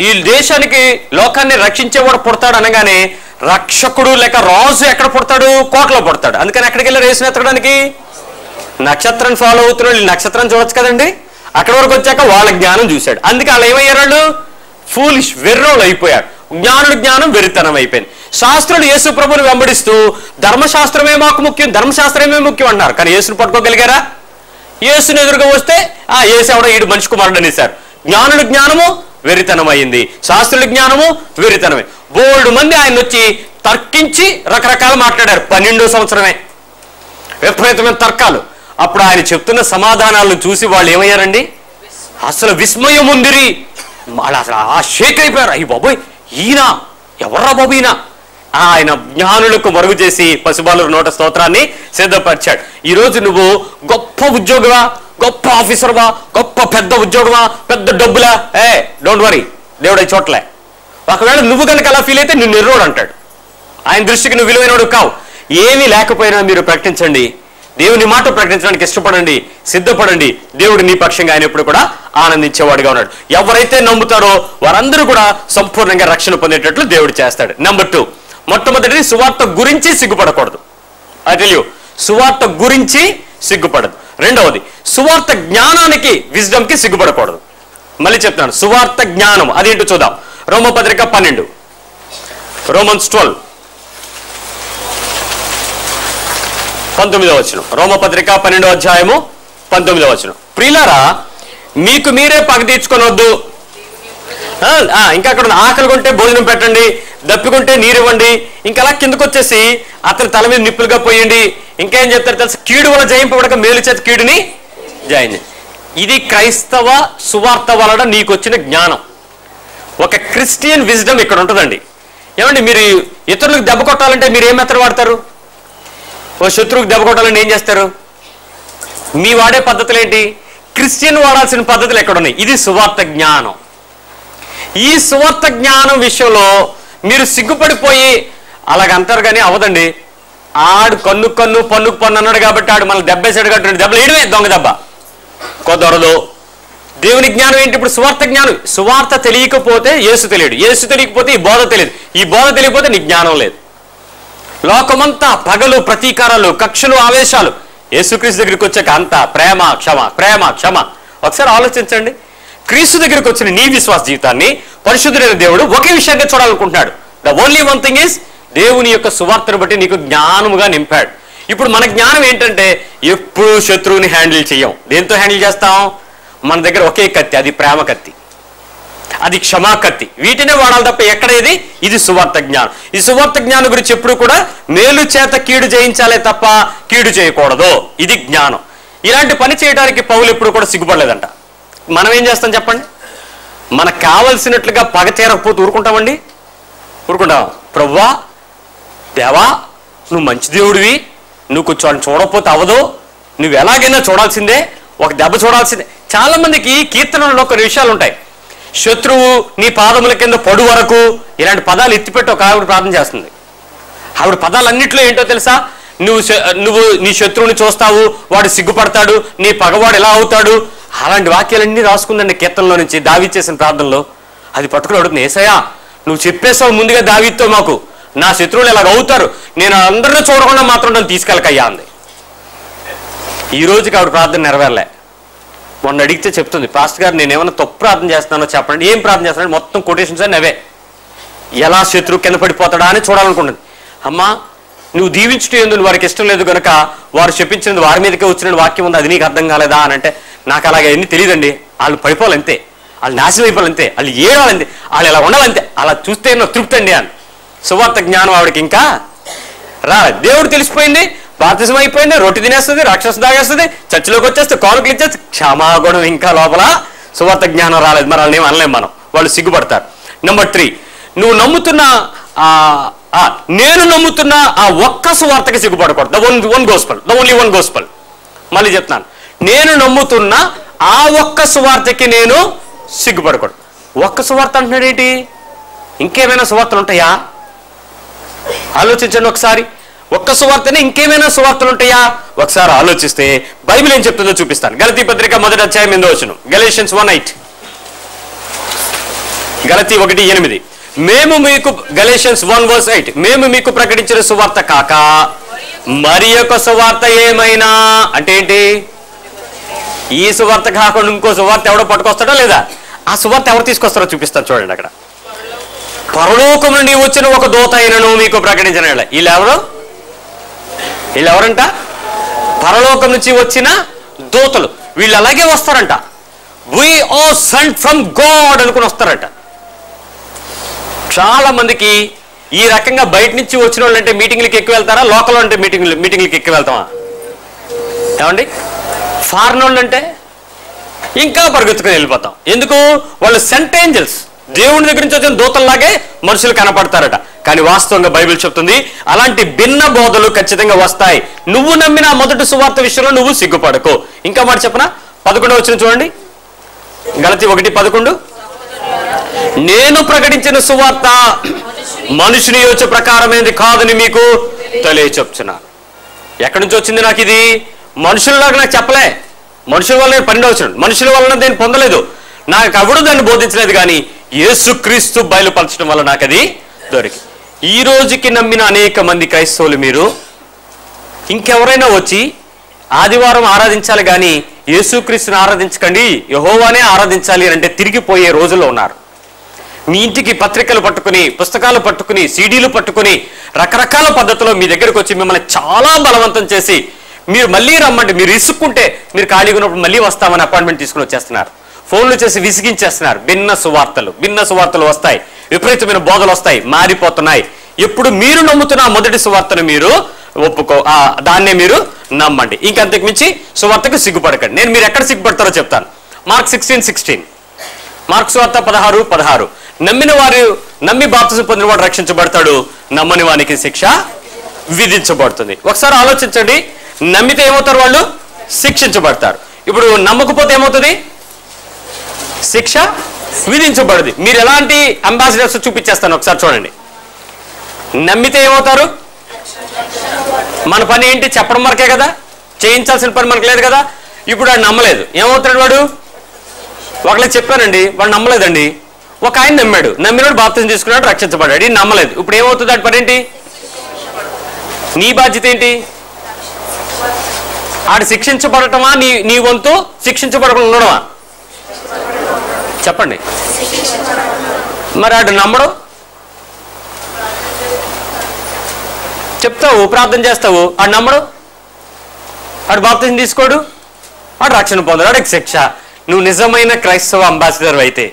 ఈ దేశానికి, లోకాన్ని రక్షించేవాడు పుడతాడు అనగానే రక్షకుడు లేక రాజు ఎక్కడ పుడతాడు? కోటలో పుడతాడు. అందుకని ఎక్కడికి వెళ్ళి యేసుని ఎత్తడానికి? నక్షత్రాన్ని ఫాలో అవుతున్నాడు. నక్షత్రం చూడొచ్చు కదండి. అక్కడి వరకు వచ్చాక వాళ్ళ జ్ఞానం చూశాడు. అందుకే వాళ్ళు ఏమయ్యారు? వాళ్ళు ఫూలిష్, వెర్రోళ్ళు అయిపోయారు. జ్ఞానుడి జ్ఞానం వెరితనం అయిపోయింది. శాస్త్రులు యేసు ప్రభుని వెంబడిస్తూ ధర్మశాస్త్రమే మాకు ముఖ్యం, ధర్మశాస్త్రమే ముఖ్యం అన్నారు. కానీ యేసుని పట్టుకోగలిగారా? యేసుని ఎదురుగా వస్తే యేసు ఎవడో ఈడు మనిషి కుమారుడు అనేసారు. జ్ఞానుడి జ్ఞానము వెరితనం అయింది, శాస్త్రుల జ్ఞానము వెరితనమే. బోల్డ్ మంది ఆయన వచ్చి తర్కించి రకరకాలు మాట్లాడారు. 12వ సంవత్సరమే విపరీతమైన తర్కాలు. అప్పుడు ఆయన చెప్తున్న సమాధానాలను చూసి వాళ్ళు ఏమయ్యారండి? అసలు విస్మయం ఉందిరి. వాళ్ళు అసలు షేక్ అయిపోయారు. అయ్యి బాబోయ్, ఈయన ఎవర్రా బాబు ఈయన? ఆయన జ్ఞానులకు మరుగు చేసి పసిబాలుర నోట స్తోత్రాన్ని సిద్ధపరిచాడు. ఈరోజు నువ్వు గొప్ప ఉద్యోగమా, గొప్ప ఆఫీసర్వా, గొప్ప పెద్ద ఉద్యోగమా, పెద్ద డబ్బులా? డోంట్ వరీ, దేవుడు చోట్లే. ఒకవేళ నువ్వు కనుక అలా ఫీల్ అయితే నిన్ను ఎర్రోడు అంటాడు. ఆయన దృష్టికి నువ్వు విలువైనడు కావు. ఏమీ లేకపోయినా మీరు ప్రకటించండి, దేవుని మాట ప్రకటించడానికి ఇష్టపడండి, సిద్ధపడండి. దేవుడు నీ పక్షంగా ఆయన ఎప్పుడు కూడా ఆనందించేవాడుగా ఉన్నాడు. ఎవరైతే నమ్ముతారో వారందరూ కూడా సంపూర్ణంగా రక్షణ పొందేటట్లు దేవుడు చేస్తాడు. నెంబర్ 2, మొట్టమొదటిది సువార్త గురించి సిగ్గుపడకూడదు. ఐ టెల్ యు, సువార్త గురించి సిగ్గుపడదు. రెండవది, సువార్త జ్ఞానానికి, విజ్డమ్కి సిగ్గుపడకూడదు. మళ్ళీ చెప్తున్నాను, సువార్త జ్ఞానం అదేంటో చూద్దాం. రోమపత్రిక 12, రోమన్స్ 12 19వ వచనం. రోమపత్రిక 12వ అధ్యాయము 19వ వచనం. ప్రియులారా, మీకు మీరే పగ తీర్చుకొనొద్దు. ఇంకా అక్కడ ఆకలి కొంటే భోజనం పెట్టండి, దప్పికొంటే నీరివ్వండి. ఇంకా అలా కిందకు వచ్చేసి అతని తల మీద నిప్పులుగా పోయండి. ఇంకేం చెప్తారు తెలుసు? కీడు వల్ల జయింపబడక మేలు చేత కీడుని జయించండి. ఇది క్రైస్తవ సువార్త వలన నీకు వచ్చిన జ్ఞానం. ఒక క్రిస్టియన్ విజ్డమ్ ఇక్కడ ఉంటుందండి. ఏమండి, మీరు ఇతరులకు దెబ్బ కొట్టాలంటే మీరు ఏం మెథడ్ వాడతారు? ఓ శత్రువుకి దెబ్బ కొట్టాలంటే ఏం చేస్తారు? మీ వాడే పద్ధతులు ఏంటి? క్రిస్టియన్ వాడాల్సిన పద్ధతులు ఎక్కడున్నాయి? ఇది సువార్త జ్ఞానం. ఈ సువార్త జ్ఞానం విషయంలో మీరు సిగ్గుపడిపోయి అలాగంటారు కానీ అవదండి. ఆడు కన్నుకు కన్ను పన్నుకు పన్ను అన్నాడు కాబట్టి ఆడు మనల్ని దెబ్బేసాడు కాబట్టి దెబ్బలు వేయడమే దొంగ దెబ్బ కుదరదు. దేవుని జ్ఞానం ఏంటి? ఇప్పుడు సువార్త జ్ఞానం. సువార్త తెలియకపోతే యేసు తెలియడు, యేసు తెలియకపోతే ఈ బోధ తెలియదు, ఈ బోధ తెలియకపోతే నీ జ్ఞానం లేదు. లోకమంతా పగలు, ప్రతీకారాలు, కక్షలు, ఆవేశాలు. యేసుక్రీస్తు దగ్గరికి వచ్చాక అంతా ప్రేమ క్షమ, ప్రేమ క్షమ. ఒకసారి ఆలోచించండి. క్రీస్తు దగ్గరికి వచ్చిన నీ విశ్వాస జీవితాన్ని పరిశుద్ధుడైన దేవుడు ఒకే విషయంగా చూడాలనుకుంటున్నాడు. The only one thing is, దేవుని యొక్క సువార్తను బట్టి నీకు జ్ఞానముగా నింపాడు. ఇప్పుడు మన జ్ఞానం ఏంటంటే ఎప్పుడు శత్రువుని హ్యాండిల్ చెయ్యం. దేంతో హ్యాండిల్ చేస్తాం? మన దగ్గర ఒకే కత్తి, అది ప్రేమ కత్తి, అది క్షమా కత్తి. వీటినే వాడాలి తప్ప ఎక్కడేది? ఇది సువార్త జ్ఞానం. ఈ సువార్త జ్ఞానం గురించి ఎప్పుడు కూడా మేలు చేత కీడు జయించాలే తప్ప కీడు చేయకూడదు. ఇది జ్ఞానం. ఇలాంటి పని చేయడానికి పౌలు ఎప్పుడు కూడా సిగ్గుపడలేదంట. మనం ఏం చేస్తాం చెప్పండి? మనకు కావలసినట్లుగా పగ తీరకపోతే ఊరుకుంటామండి? ఊరుకుంటాం? ప్రభువా, దేవా, నువ్వు మంచి దేవుడివి, నువ్వు కొంచెం చూడకపోతే అవదు, నువ్వు ఎలాగైనా చూడాల్సిందే, ఒక దెబ్బ చూడాల్సిందే. చాలా మందికి కీర్తనలో కొన్ని విషయాలు ఉంటాయి. శత్రువు నీ పాదముల కింద పడు వరకు, ఇలాంటి పదాలు ఎత్తిపెట్టి ఒక ఆవిడ ప్రార్థన చేస్తుంది. ఆవిడ పదాలన్నింటిలో ఏంటో తెలుసా? నువ్వు నీ శత్రువుని చూస్తావు, వాడు సిగ్గుపడతాడు, నీ పగవాడు ఎలా అవుతాడు, అలాంటి వాక్యాలన్నీ రాసుకుందండి కీర్తనలో నుంచి, దావీదు చేసిన ప్రార్థనలో. అది పట్టుకుని అడుగుతుంది, యేసయ్యా నువ్వు చెప్పేసావు ముందుగా దావీదుతో, మాకు నా శత్రువులు ఇలాగ అవుతారు, నేను అందరినీ చూడకుండా మాత్రం నన్ను తీసుకెళ్ళకయ్యా అంది. ఈ రోజుకి ఆవిడ ప్రార్థన నెరవేరలే. మొన్న అడిగితే చెప్తుంది, పాస్టర్ గారు నేను ఏమైనా తప్పు ప్రార్థన చేస్తున్నానో చెప్పండి. ఏం ప్రార్థన చేస్తున్నాను? మొత్తం కొటేషన్స్ అని అవే. ఎలా శత్రువు కింద పడిపోతాడా అని చూడాలనుకుంటుంది. అమ్మా, నువ్వు దీవించుట ఎందుకు వారికి ఇష్టం లేదు కనుక వారు చెప్పించినది వారి మీదకే వచ్చిన వాక్యం ఉంది, అది నీకు అర్థం కాలేదా అని అంటే, నాకు అలాగే అన్నీ తెలియదండి. వాళ్ళు పడిపోవాలంతే, వాళ్ళు నాశనం అయిపోవాలంతే, వాళ్ళు ఏడాలంతే, వాళ్ళు ఇలా ఉండాలంతే, అలా చూస్తే ఎన్నో తృప్తి అండి అని. సువార్త జ్ఞానం ఆవిడకి ఇంకా రాలేదు. దేవుడు తెలిసిపోయింది, బాప్తిజం అయిపోయింది, రొట్టె తినేస్తుంది, రాక్షసు తాగేస్తుంది, చర్చిలోకి వచ్చేస్తే కానుకలు ఇచ్చేస్తే క్షమాగుణం ఇంకా లోపల సువార్త జ్ఞానం రాలేదు. మరి వాళ్ళని ఏం అనలేం మనం, వాళ్ళు సిగ్గుపడతారు. నెంబర్ 3, నువ్వు నమ్ముతున్న నేను నమ్ముతున్న ఆ ఒక్క సువార్తకి సిగ్గుపడకూడదు. The only one gospel. మళ్ళీ చెప్తున్నాను, నేను నమ్ముతున్న ఆ ఒక్క సువార్తకి నేను సిగ్గుపడకూడదు. ఒక్క సువార్త అంటున్నాడు ఏంటి? ఇంకేమైనా సువార్తలు ఉంటాయా? ఆలోచించండి ఒకసారి. ఒక్క సువార్తనే ఇంకేమైనా సువార్తలు ఉంటాయా? ఒకసారి ఆలోచిస్తే బైబిల్ ఏం చెప్తుందో చూపిస్తాను. గలతీ పత్రిక 1వ అధ్యాయం 8వ వచనం, Galatians 1:8. గలతీ 1:8. మేము మీకు Galatians 1:8 మేము మీకు ప్రకటించిన సువార్త కాక మరి ఒక సువార్త ఏమైనా అంటే ఏంటి? ఈ సువార్త కాకుండా ఇంకో సువార్త ఎవడో పట్టుకొస్తాడో లేదా? ఆ సువార్త ఎవరు తీసుకొస్తారో చూపిస్తాను చూడండి. అక్కడ పరలోకం నుండి వచ్చిన ఒక దూత అయినను మీకు ప్రకటించిన వీళ్ళెవరంట? పరలోకం నుంచి వచ్చిన దూతలు. వీళ్ళు అలాగే వస్తారంట. we are sent from God అనుకుని వస్తారంట. చాలా మందికి ఈ రకంగా బయట నుంచి వచ్చిన వాళ్ళు అంటే మీటింగ్లకి ఎక్కువ వెళ్తారా? లోకల్ అంటే మీటింగ్లకి ఎక్కువ వెళ్తామా? ఏమండి? ఫారెన్ వాళ్ళు అంటే ఇంకా పరిగెత్తుకుని వెళ్ళిపోతాం. ఎందుకు? వాళ్ళు సెంట్ ఏంజల్స్, దేవుని దగ్గర నుంచి వచ్చిన దూతల్లాగే మనుషులు కనపడతారట. కానీ వాస్తవంగా బైబిల్ చెప్తుంది అలాంటి భిన్న బోధలు ఖచ్చితంగా వస్తాయి. నువ్వు నమ్మిన మొదటి సువార్త విషయంలో నువ్వు సిగ్గుపడకు. ఇంకా మాట చెప్పనా? 11వ వచనం చూడండి, గలతీ 1:11. నేను ప్రకటించిన సువార్త మనుషుని యోచన ప్రకారమైనది కాదని మీకు తెలియచెప్తున్నాను. ఎక్కడి నుంచి వచ్చింది నాకు ఇది? మనుషుల్లాగా నాకు చెప్పలే. మనుషుల వల్ల నేను 12వ వచనం, మనుషుల వలన నేను పొందలేదు, నాకు ఎవడు దాన్ని బోధించలేదు, కానీ యేసుక్రీస్తు బయలుపరచడం వల్ల నాకు అది దొరికి. ఈ రోజుకి నమ్మిన అనేక మంది క్రైస్తవులు మీరు ఇంకెవరైనా వచ్చి ఆదివారం ఆరాధించాలి కానీ యేసుక్రీస్తుని ఆరాధించకండి, యెహోవానే ఆరాధించాలి అంటే తిరిగిపోయే రోజుల్లో ఉన్నారు. మీ ఇంటికి పత్రికలు పట్టుకుని, పుస్తకాలు పట్టుకుని, సీడీలు పట్టుకుని రకరకాల పద్ధతిలో మీ దగ్గరకు వచ్చి మిమ్మల్ని చాలా బలవంతం చేసి మీరు మళ్ళీ రమ్మంటే మీరు ఇసుక్కుంటే మీరు ఖాళీగా ఉన్నప్పుడు మళ్ళీ వస్తామని అపాయింట్మెంట్ తీసుకుని వచ్చేస్తున్నారు. ఫోన్లు చేసి విసిగించేస్తున్నారు. భిన్న సువార్తలు వస్తాయి, విపరీతమైన బోధలు వస్తాయి, మారిపోతున్నాయి. ఎప్పుడు మీరు నమ్ముతున్న మొదటి సువార్తను మీరు దాన్నే మీరు నమ్మండి. ఇంకంతకు మించి సువార్తకు సిగ్గుపడకండి. నేను మీరు ఎక్కడ సిగ్గుపడతారో చెప్తాను. Mark 16:16, మార్కు సువార్త 16:16. నమ్మి బాప్తిజం పొందిన వాడు రక్షించబడతాడు, నమ్మని వానికి శిక్ష విధించబడుతుంది. ఒకసారి ఆలోచించండి. నమ్మితే ఏమవుతారు? వాళ్ళు శిక్షించబడతారు. ఇప్పుడు నమ్మకపోతే ఏమవుతుంది? శిక్ష విధించబడుతుంది. మీరు ఎలాంటి అంబాసిడర్స్ చూపించేస్తాను ఒకసారి చూడండి. నమ్మితే ఏమవుతారు? మన పని ఏంటి? చెప్పడం వరకే కదా, చేయించాల్సిన పని మనకు లేదు కదా. ఇప్పుడు వాడు నమ్మలేదు, ఏమవుతాడు? వాడు ఒకళ్ళకి చెప్పానండి, వాడు నమ్మలేదండి. ఒక ఆయన నమ్మాడు, నమ్మినాడు, బాప్తిజం తీసుకున్నాడు, రక్షించబడ్డాడు. ఇది నమ్మలేదు. ఇప్పుడు ఏమవుతుంది? వాడి పని ఏంటి? నీ బాధ్యత ఏంటి? ఆడు శిక్షించబడటమా, నీ వంతు శిక్షించబడకుండా ఉండడమా? చెప్పండి. మరి ఆడు నమ్మడు, చెప్తావు, ప్రార్థన చేస్తావు, ఆడు నమ్మడు, ఆడు బాప్తిజం తీసుకోడు, ఆడు రక్షణ పొందడు, ఆడికి శిక్ష. నువ్వు నిజమైన క్రైస్తవ అంబాసిడర్ అయితే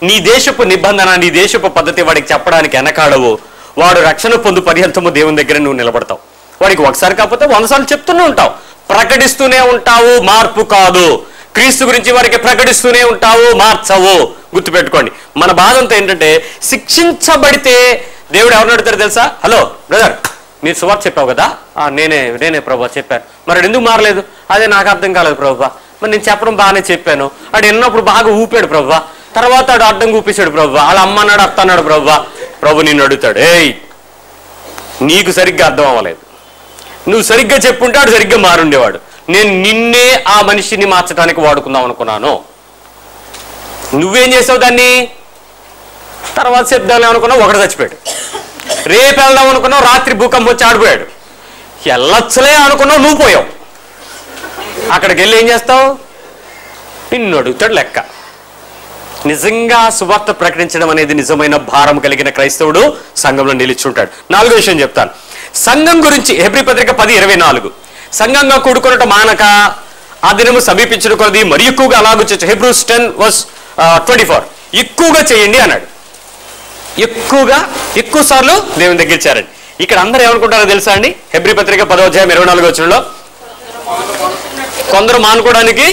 నీ దేశపు నిబంధన, నీ దేశపు పద్ధతి వాడికి చెప్పడానికి వెనకాడవు. వాడు రక్షణ పొందు పర్యంతము దేవుని దగ్గర నువ్వు నిలబడతావు. వాడికి ఒకసారి కాకపోతే 100 సార్లు చెప్తూనే ఉంటావు, ప్రకటిస్తూనే ఉంటావు, మార్పు కాదు. క్రీస్తు గురించి వారికి ప్రకటిస్తూనే ఉంటావు, మార్చవు. గుర్తుపెట్టుకోండి. మన బాధ అంతా ఏంటంటే శిక్షించబడితే దేవుడు ఎవరిని అడుగుతారు తెలుసా? హలో బ్రదర్, మీరు సువార్త చెప్పావు కదా, నేనే ప్రభా చెప్పాను, మరి ఎందుకు మారలేదు? అదే నాకు అర్థం కాలేదు ప్రభా. మరి నేను చెప్పడం బాగానే చెప్పాను, ఆడు ఎన్నప్పుడు బాగా ఊపాడు ప్రభా, తర్వాత ఆడు అడ్డం ఊపేశాడు ప్రభా, వాళ్ళ అమ్మ అన్నాడు, అత్త అన్నాడు ప్రభా. ప్రభు నిన్ను అడుగుతాడు, ఏయ్ నీకు సరిగ్గా అర్థం అవ్వలేదు, నువ్వు సరిగ్గా చెప్పుంటే ఆడు సరిగ్గా మారుండేవాడు. నేను నిన్నే ఆ మనిషిని మార్చడానికి వాడుకుందాం అనుకున్నాను, నువ్వేం చేసావు దాన్ని? తర్వాత చెప్దాం అనుకున్నావు, ఒకటి చచ్చిపోయాడు. రేపు వెళ్దాం అనుకున్నావు, రాత్రి భూకంపం వచ్చి ఆడిపోయాడు. వెళ్ళొచ్చలే అనుకున్నావు, నువ్వు పోయావు. అక్కడికి వెళ్ళి ఏం చేస్తావు? నిన్ను అడుగుతాడు లెక్క. నిజంగా సువార్త ప్రకటించడం అనేది నిజమైన భారం కలిగిన క్రైస్తవుడు సంఘంలో నిలిచుంటాడు. 4వ విషయం చెప్తాను. సంఘం గురించి హెబ్రీ పత్రిక 10:24 సంఘంగా కూడుకొనుట మానక ఆ దినము సమీపించడం కొలది మరి ఎక్కువగా అలాగూ చేయొచ్చు. హెబ్రూస్ 10:24 ఎక్కువగా చేయండి అన్నాడు. ఎక్కువ సార్లు దేవుని దగ్గర చేరండి. ఇక్కడ అందరూ ఏమనుకుంటారో తెలుసా అండి? హెబ్రీ పత్రిక 10:24 కొందరు మానుకోవడానికి.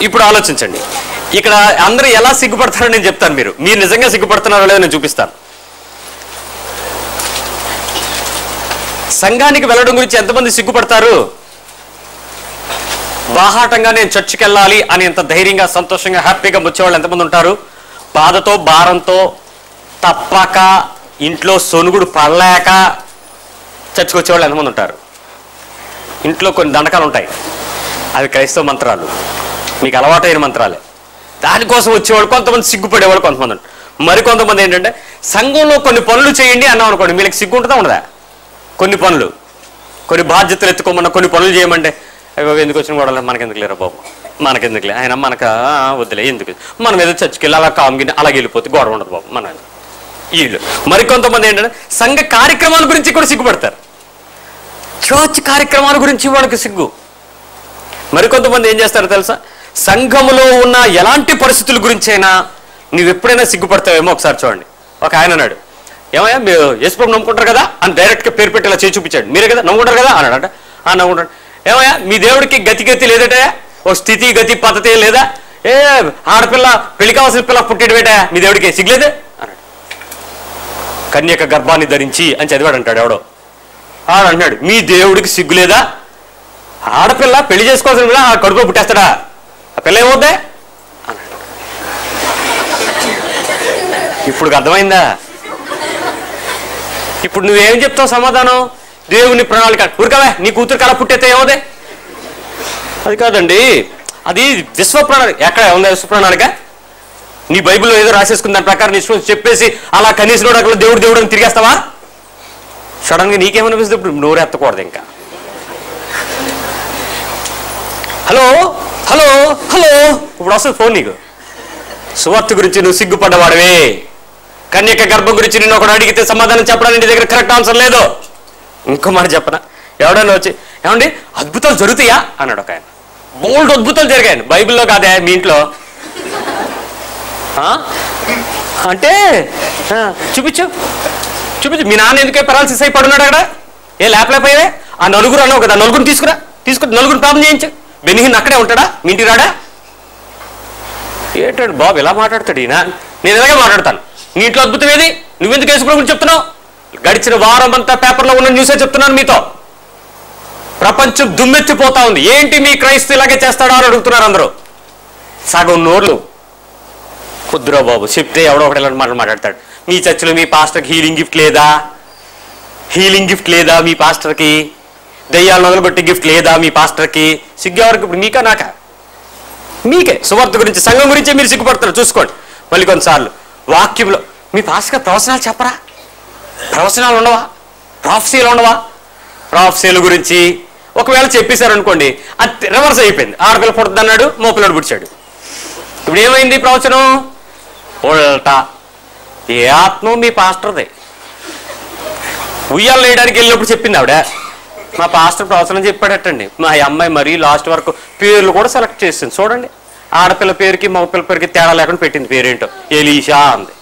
ఇప్పుడు ఆలోచించండి, ఇక్కడ అందరూ ఎలా సిగ్గుపడతారో నేను చెప్తాను. మీరు నిజంగా సిగ్గుపడుతున్నారో లేదో నేను చూపిస్తాను. సంఘానికి వెళ్ళడం గురించి ఎంతమంది సిగ్గుపడతారు? బాహాటంగా నేను చర్చికి వెళ్ళాలి అని ఎంత ధైర్యంగా సంతోషంగా హ్యాపీగా వచ్చేవాళ్ళు ఎంతమంది ఉంటారు? బాధతో భారంతో తప్పక ఇంట్లో సొనుగుడు పడలేక చర్చికి వచ్చేవాళ్ళు ఎంతమంది ఉంటారు? ఇంట్లో కొన్ని దండకాలు ఉంటాయి, అవి క్రైస్తవ మంత్రాలు, మీకు అలవాటైన మంత్రాలే. దానికోసం వచ్చేవాళ్ళు కొంతమంది, సిగ్గుపడేవాళ్ళు కొంతమంది ఉంటారు. మరికొంతమంది ఏంటంటే సంఘంలో కొన్ని పనులు చేయండి అన్నాం అనుకోండి, వీళ్ళకి సిగ్గు ఉంటుందా ఉండదా? కొన్ని పనులు, కొన్ని బాధ్యతలు ఎత్తుకోమన్నా కొన్ని పనులు చేయమంటే ఎందుకు వచ్చిన కూడా మనకెందుకు లేరా బాబు, మనకెందుకులే ఆయన మనకు వద్దులే, ఎందుకు మనం ఏదో చర్చికి వెళ్ళి అలా కామ్గిని అలాగే వెళ్ళిపోతే గొడవ ఉండదు బాబు మన వీళ్ళు. మరికొంతమంది ఏంటంటే సంఘ కార్యక్రమాల గురించి కూడా సిగ్గుపడతారు. చర్చ్ కార్యక్రమాల గురించి వాళ్ళకి సిగ్గు. మరికొంతమంది ఏం చేస్తారో తెలుసా? సంఘములో ఉన్న ఎలాంటి పరిస్థితుల గురించి అయినా నువ్వు ఎప్పుడైనా సిగ్గుపడతావేమో ఒకసారి చూడండి. ఒక ఆయన అన్నాడు, ఏమయ్యా మీరు యేసుప్రభుని నమ్ముకుంటారు కదా అని డైరెక్ట్గా పేరు పెట్టి ఇలా చేసి చూపించాడు. మీరే కదా నమ్ముకుంటారు కదా అన్నాడు. నమ్ముకుంటాడు. ఏమయ్యా మీ దేవుడికి గతి లేదటే, ఓ స్థితి గతి పద్ధతి లేదా? ఏ ఆడపిల్ల పెళ్లి కావాల్సిన పిల్ల పుట్టేడు బేటా మీ దేవుడికి సిగ్గులేదే అన్నాడు. కన్యక గర్భాన్ని ధరించి అని చదివాడు అంటాడు ఎవడో. అన్నాడు మీ దేవుడికి సిగ్గులేదా? ఆడపిల్ల పెళ్లి చేసుకోవాల్సిన పిల్ల ఆ కడుపులో పుట్టేస్తాడా? ఆ పిల్ల ఏమవుద్దే అన్నాడు. ఇప్పుడు అర్థమైందా? ఇప్పుడు నువ్వేం చెప్తావు సమాధానం? దేవుని ప్రణాళిక ఊరికవే నీ కూతురు కళ పుట్టేస్తే ఏమవుదే? అది కాదండి, అది విశ్వ ప్రణాళిక. ఎక్కడ ఉందా విశ్వ ప్రణాళిక? నీ బైబిల్లో ఏదో రాసేసుకుని దాని ప్రకారం నీ చెప్పేసి అలా కనీసం అక్కడ దేవుడు అని తిరిగేస్తావా? సడన్గా నీకేమనిపిస్తుంది? ఇప్పుడు నోరు ఎత్తకూడదు ఇంకా. హలో హలో హలో ఇప్పుడు వస్తుంది ఫోన్ నీకు. సువార్త గురించి నువ్వు సిగ్గుపడ్డవాడవే. కన్యక గర్భం గురించి నిన్ను ఒకటి అడిగితే సమాధానం చెప్పడానికి నీ దగ్గర కరెక్ట్ ఆన్సర్ లేదు. ఇంకో మాట చెప్పనా? ఎవడన్నా వచ్చి ఏమండి అద్భుతాలు జరుగుతాయా అన్నాడు ఒక ఆయన. బోల్డ్ అద్భుతాలు జరిగాయండి, బైబిల్లో కాదే మీ ఇంట్లో అంటే చూపించు. మీ నాన్న ఎందుకే పెరాలసిస్ అయి పడున్నాడు అక్కడ? ఏ లేపలేకపోయావే? ఆ నలుగురు అన్నావు కదా, నలుగురిని తీసుకుని నలుగురు ప్రాబ్లం చేయించు. బెనిహిన్ అక్కడే ఉంటాడా? మీ ఇంటికి రాడా? ఏంటండి బాబు ఇలా మాట్లాడతాడు ఈయన? నేను ఇలాగే మాట్లాడతాను. నీ ఇంట్లో అద్భుతం ఏది? నువ్వెందుకు యేసు గురించి చెప్తున్నావు? గడిచిన వారం అంతా పేపర్లో ఉన్న న్యూసే చెప్తున్నాను మీతో. ప్రపంచం దుమ్మెత్తిపోతా ఉంది. ఏంటి మీ క్రైస్తవు ఇలాగే చేస్తాడా అని అడుగుతున్నారు అందరూ. సగం నోర్లు కుద్దురా బాబు చెప్తే ఎవడో ఒకటి ఇలాంటి మాటలు మాట్లాడతాడు. మీ చర్చిలో మీ పాస్టర్కి హీలింగ్ గిఫ్ట్ లేదా? హీలింగ్ గిఫ్ట్ లేదా మీ పాస్టర్కి? దెయ్యాలు నొదలుగొట్టి గిఫ్ట్ లేదా మీ పాస్టర్కి? సిగ్గేవరకు ఇప్పుడు మీకా నాకా? మీకే. సువార్త గురించి సంఘం గురించే మీరు సిగ్గుపడతారు. చూసుకోండి. మళ్ళీ కొన్నిసార్లు వాక్యంలో మీ పాస్టర్ ప్రవచనాలు చెప్పరా? ప్రవచనాలు ఉండవా? ప్రాఫెసీలు ఉండవా? ప్రాఫెసీల గురించి ఒకవేళ చెప్పేశారు అనుకోండి, అది రివర్స్ అయిపోయింది. ఆడపిల్ల పుడుతుంది అన్నాడు, మోపిల్లాడు పుడిచాడు. ఇప్పుడు ఏమైంది ప్రవచనం? ఉల్టా. ఏ ఆత్మ మీ పాస్టర్దే. ఉయ్యాలు వేయడానికి వెళ్ళినప్పుడు చెప్పింది ఆవిడ, మా పాస్టర్ ప్రవచనం చెప్పాడటండి. మా అమ్మాయి మరీ లాస్ట్ వరకు పేర్లు కూడా సెలెక్ట్ చేసింది. చూడండి, ఆడపిల్ల పేరుకి మగపిల్ల పేరుకి తేడా లేకుండా పెట్టింది. పేరేంటో ఎలీషా అంది.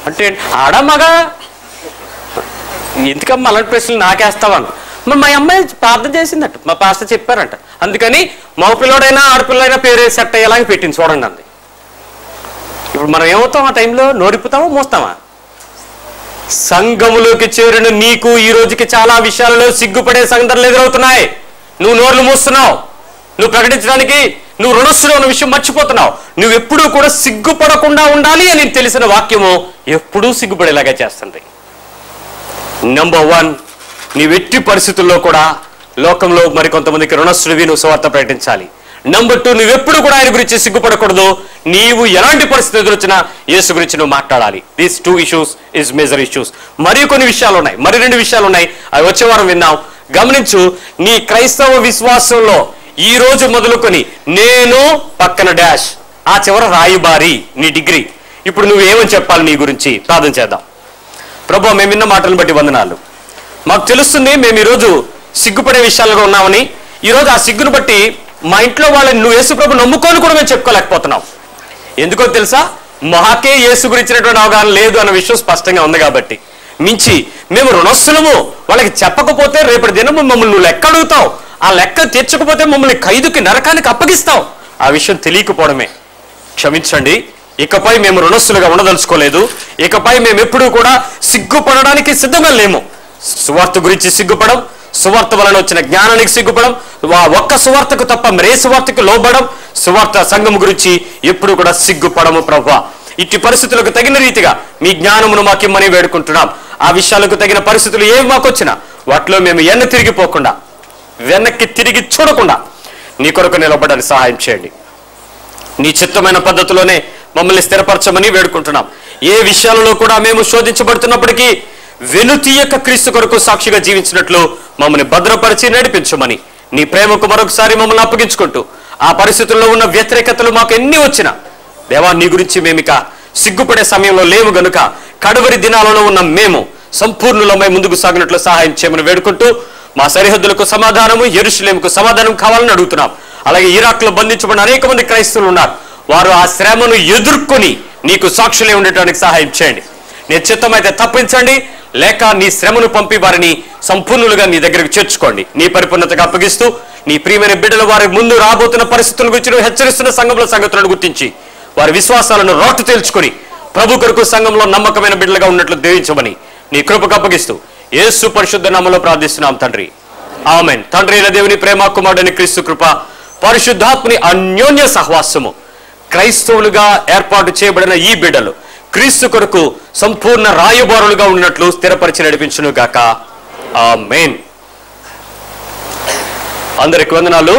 అంటే ఆడ మగ ఎందుకమ్మా అలాంటి ప్రశ్నలు నాకేస్తావాను? మరి మా అమ్మాయి ప్రార్థన చేసిందట, మా పాస్టర్ చెప్పారంట, అందుకని మగపిల్లడైనా ఆడపిల్లైనా పేరు సెట్ అయ్యేలాగా పెట్టింది చూడండి అంది. ఇప్పుడు మనం ఏమవుతాం ఆ టైంలో? నోరిప్పుతామా మోస్తామా? సంఘములోకి చేరిన నీకు ఈ రోజుకి చాలా విషయాలలో సిగ్గుపడే సందర్భాలు ఎదురవుతున్నాయి. నువ్వు నోర్లు మూస్తున్నావు. నువ్వు ప్రకటించడానికి నువ్వు రుణస్థులు ఉన్న విషయం మర్చిపోతున్నావు. నువ్వు ఎప్పుడూ కూడా సిగ్గుపడకుండా ఉండాలి అని తెలిసిన వాక్యము ఎప్పుడూ సిగ్గుపడేలాగా చేస్తుంది. నంబర్ 1, నీవు ఎట్టి పరిస్థితుల్లో కూడా లోకంలో మరికొంతమందికి రుణస్థుడివి నువ్వు సువార్త ప్రకటించాలి. నంబర్ 2, నువ్వెప్పుడు కూడా ఆయన గురించి సిగ్గుపడకూడదు. నీవు ఎలాంటి పరిస్థితి ఎదురొచ్చినా యేసు గురించి నువ్వు మాట్లాడాలి. These 2 issues is major issues. మరి కొన్ని విషయాలు ఉన్నాయి, మరి 2 విషయాలు ఉన్నాయి. అవి వచ్చే వారం విన్నాం. గమనించు, నీ క్రైస్తవ విశ్వాసంలో ఈ రోజు మొదలుకొని నేను పక్కన డాష్, ఆ చివర రాయుబారి నీ డిగ్రీ. ఇప్పుడు నువ్వేమని చెప్పాలి నీ గురించి? ప్రార్థన చేద్దాం. ప్రభువా, మేము విన్న మాటలను బట్టి వందనాలు. మాకు తెలుస్తుంది మేము ఈరోజు సిగ్గుపడే విషయాలుగా ఉన్నామని. ఈరోజు ఆ సిగ్గును బట్టి మా ఇంట్లో వాళ్ళని నువ్వు యేసు ప్రభు నమ్ముకొని కూడా మేము చెప్పుకోలేకపోతున్నాం. ఎందుకో తెలుసా? మాకే యేసు గురించినటువంటి అవగాహన లేదు అన్న విషయం స్పష్టంగా ఉంది. కాబట్టి మించి మేము రుణస్తులము, వాళ్ళకి చెప్పకపోతే రేపటి దినము మమ్మల్ని నువ్వు లెక్క అడుగుతావు, ఆ లెక్క తీర్చకపోతే మమ్మల్ని ఖైదుకి నరకానికి అప్పగిస్తావు. ఆ విషయం తెలియకపోవడమే. క్షమించండి. ఇకపై మేము రుణస్తులుగా ఉండదలుచుకోలేదు. ఇకపై మేము ఎప్పుడూ కూడా సిగ్గుపడడానికి సిద్ధంగా లేము. సువార్త గురించి సిగ్గుపడం, సువార్త వలన వచ్చిన జ్ఞానానికి సిగ్గుపడం, ఒక్క సువార్తకు తప్ప మరే సువార్తకు లోబడం, సువార్త సంఘం గురించి ఎప్పుడు కూడా సిగ్గుపడము. ప్రభువా, ఇట్టి పరిస్థితులకు తగిన రీతిగా మీ జ్ఞానమును మాకిమ్మని వేడుకుంటున్నాం. ఆ విషయాలకు తగిన పరిస్థితులు ఏవి మాకు వచ్చినా వాటిలో మేము వెనక్కి తిరిగి చూడకుండా నీ కొరకు నిలబడడానికి సహాయం చేయండి. నీ చిత్తమైన పద్ధతిలోనే మమ్మల్ని స్థిరపరచమని వేడుకుంటున్నాం. ఏ విషయాలలో కూడా మేము శోధించబడుతున్నప్పటికీ వెనుతీయక క్రీస్తు కొరకు సాక్షిగా జీవించినట్లు మమ్మల్ని భద్రపరిచి నడిపించమని నీ ప్రేమకు మరొకసారి మమ్మల్ని అప్పగించుకుంటూ, ఆ పరిస్థితుల్లో ఉన్న వ్యతిరేకతలు మాకు ఎన్ని వచ్చినా దేవా, నీ గురించి మేమిక సిగ్గుపడే సమయంలో లేము గనుక కడవరి దినాలలో ఉన్న మేము సంపూర్ణులమై ముందుకు సాగినట్లు సహాయం చేయమని వేడుకుంటూ, మా సరిహద్దులకు సమాధానము, యెరూషలేముకు సమాధానం కావాలని అడుగుతున్నాం. అలాగే ఇరాక్లో బంధించబడిన అనేక మంది క్రైస్తవులు ఉన్నారు. వారు ఆ శ్రమను ఎదుర్కొని నీకు సాక్షులే ఉండటానికి సహాయం చేయండి. నీ చిత్తమైతే తప్పించండి, లేక నీ శ్రమను పంపి వారిని సంపూర్ణులుగా నీ దగ్గరకు చేర్చుకోండి. నీ పరిపూర్ణతగా అప్పగిస్తూ, నీ ప్రియమైన బిడ్డలు వారి ముందు రాబోతున్న పరిస్థితుల గురించి నువ్వు హెచ్చరిస్తున్న సంఘంలో సంగతులను గుర్తించి వారి విశ్వాసాలను రోట్టు తేల్చుకొని ప్రభు కొరకు సంఘంలో నమ్మకమైన బిడ్డలుగా ఉన్నట్లు దీవించమని నీ కృపకు అప్పగిస్తూ యేసు పరిశుద్ధ నామములో ప్రార్థిస్తున్నాం తండ్రి. ఆమేన్. తండ్రి అయిన దేవుని ప్రేమ, కుమారుడైన క్రీస్తు కృప, పరిశుద్ధాత్మని అన్యోన్య సహవాసము క్రైస్తవులుగా ఏర్పాటు చేయబడిన ఈ బిడ్డలు క్రీస్తు కొరకు సంపూర్ణ రాయబారులుగా ఉన్నట్లు స్థిరపరిచి నడిపించును గాక. ఆమేన్. అందరికి వందనాలు.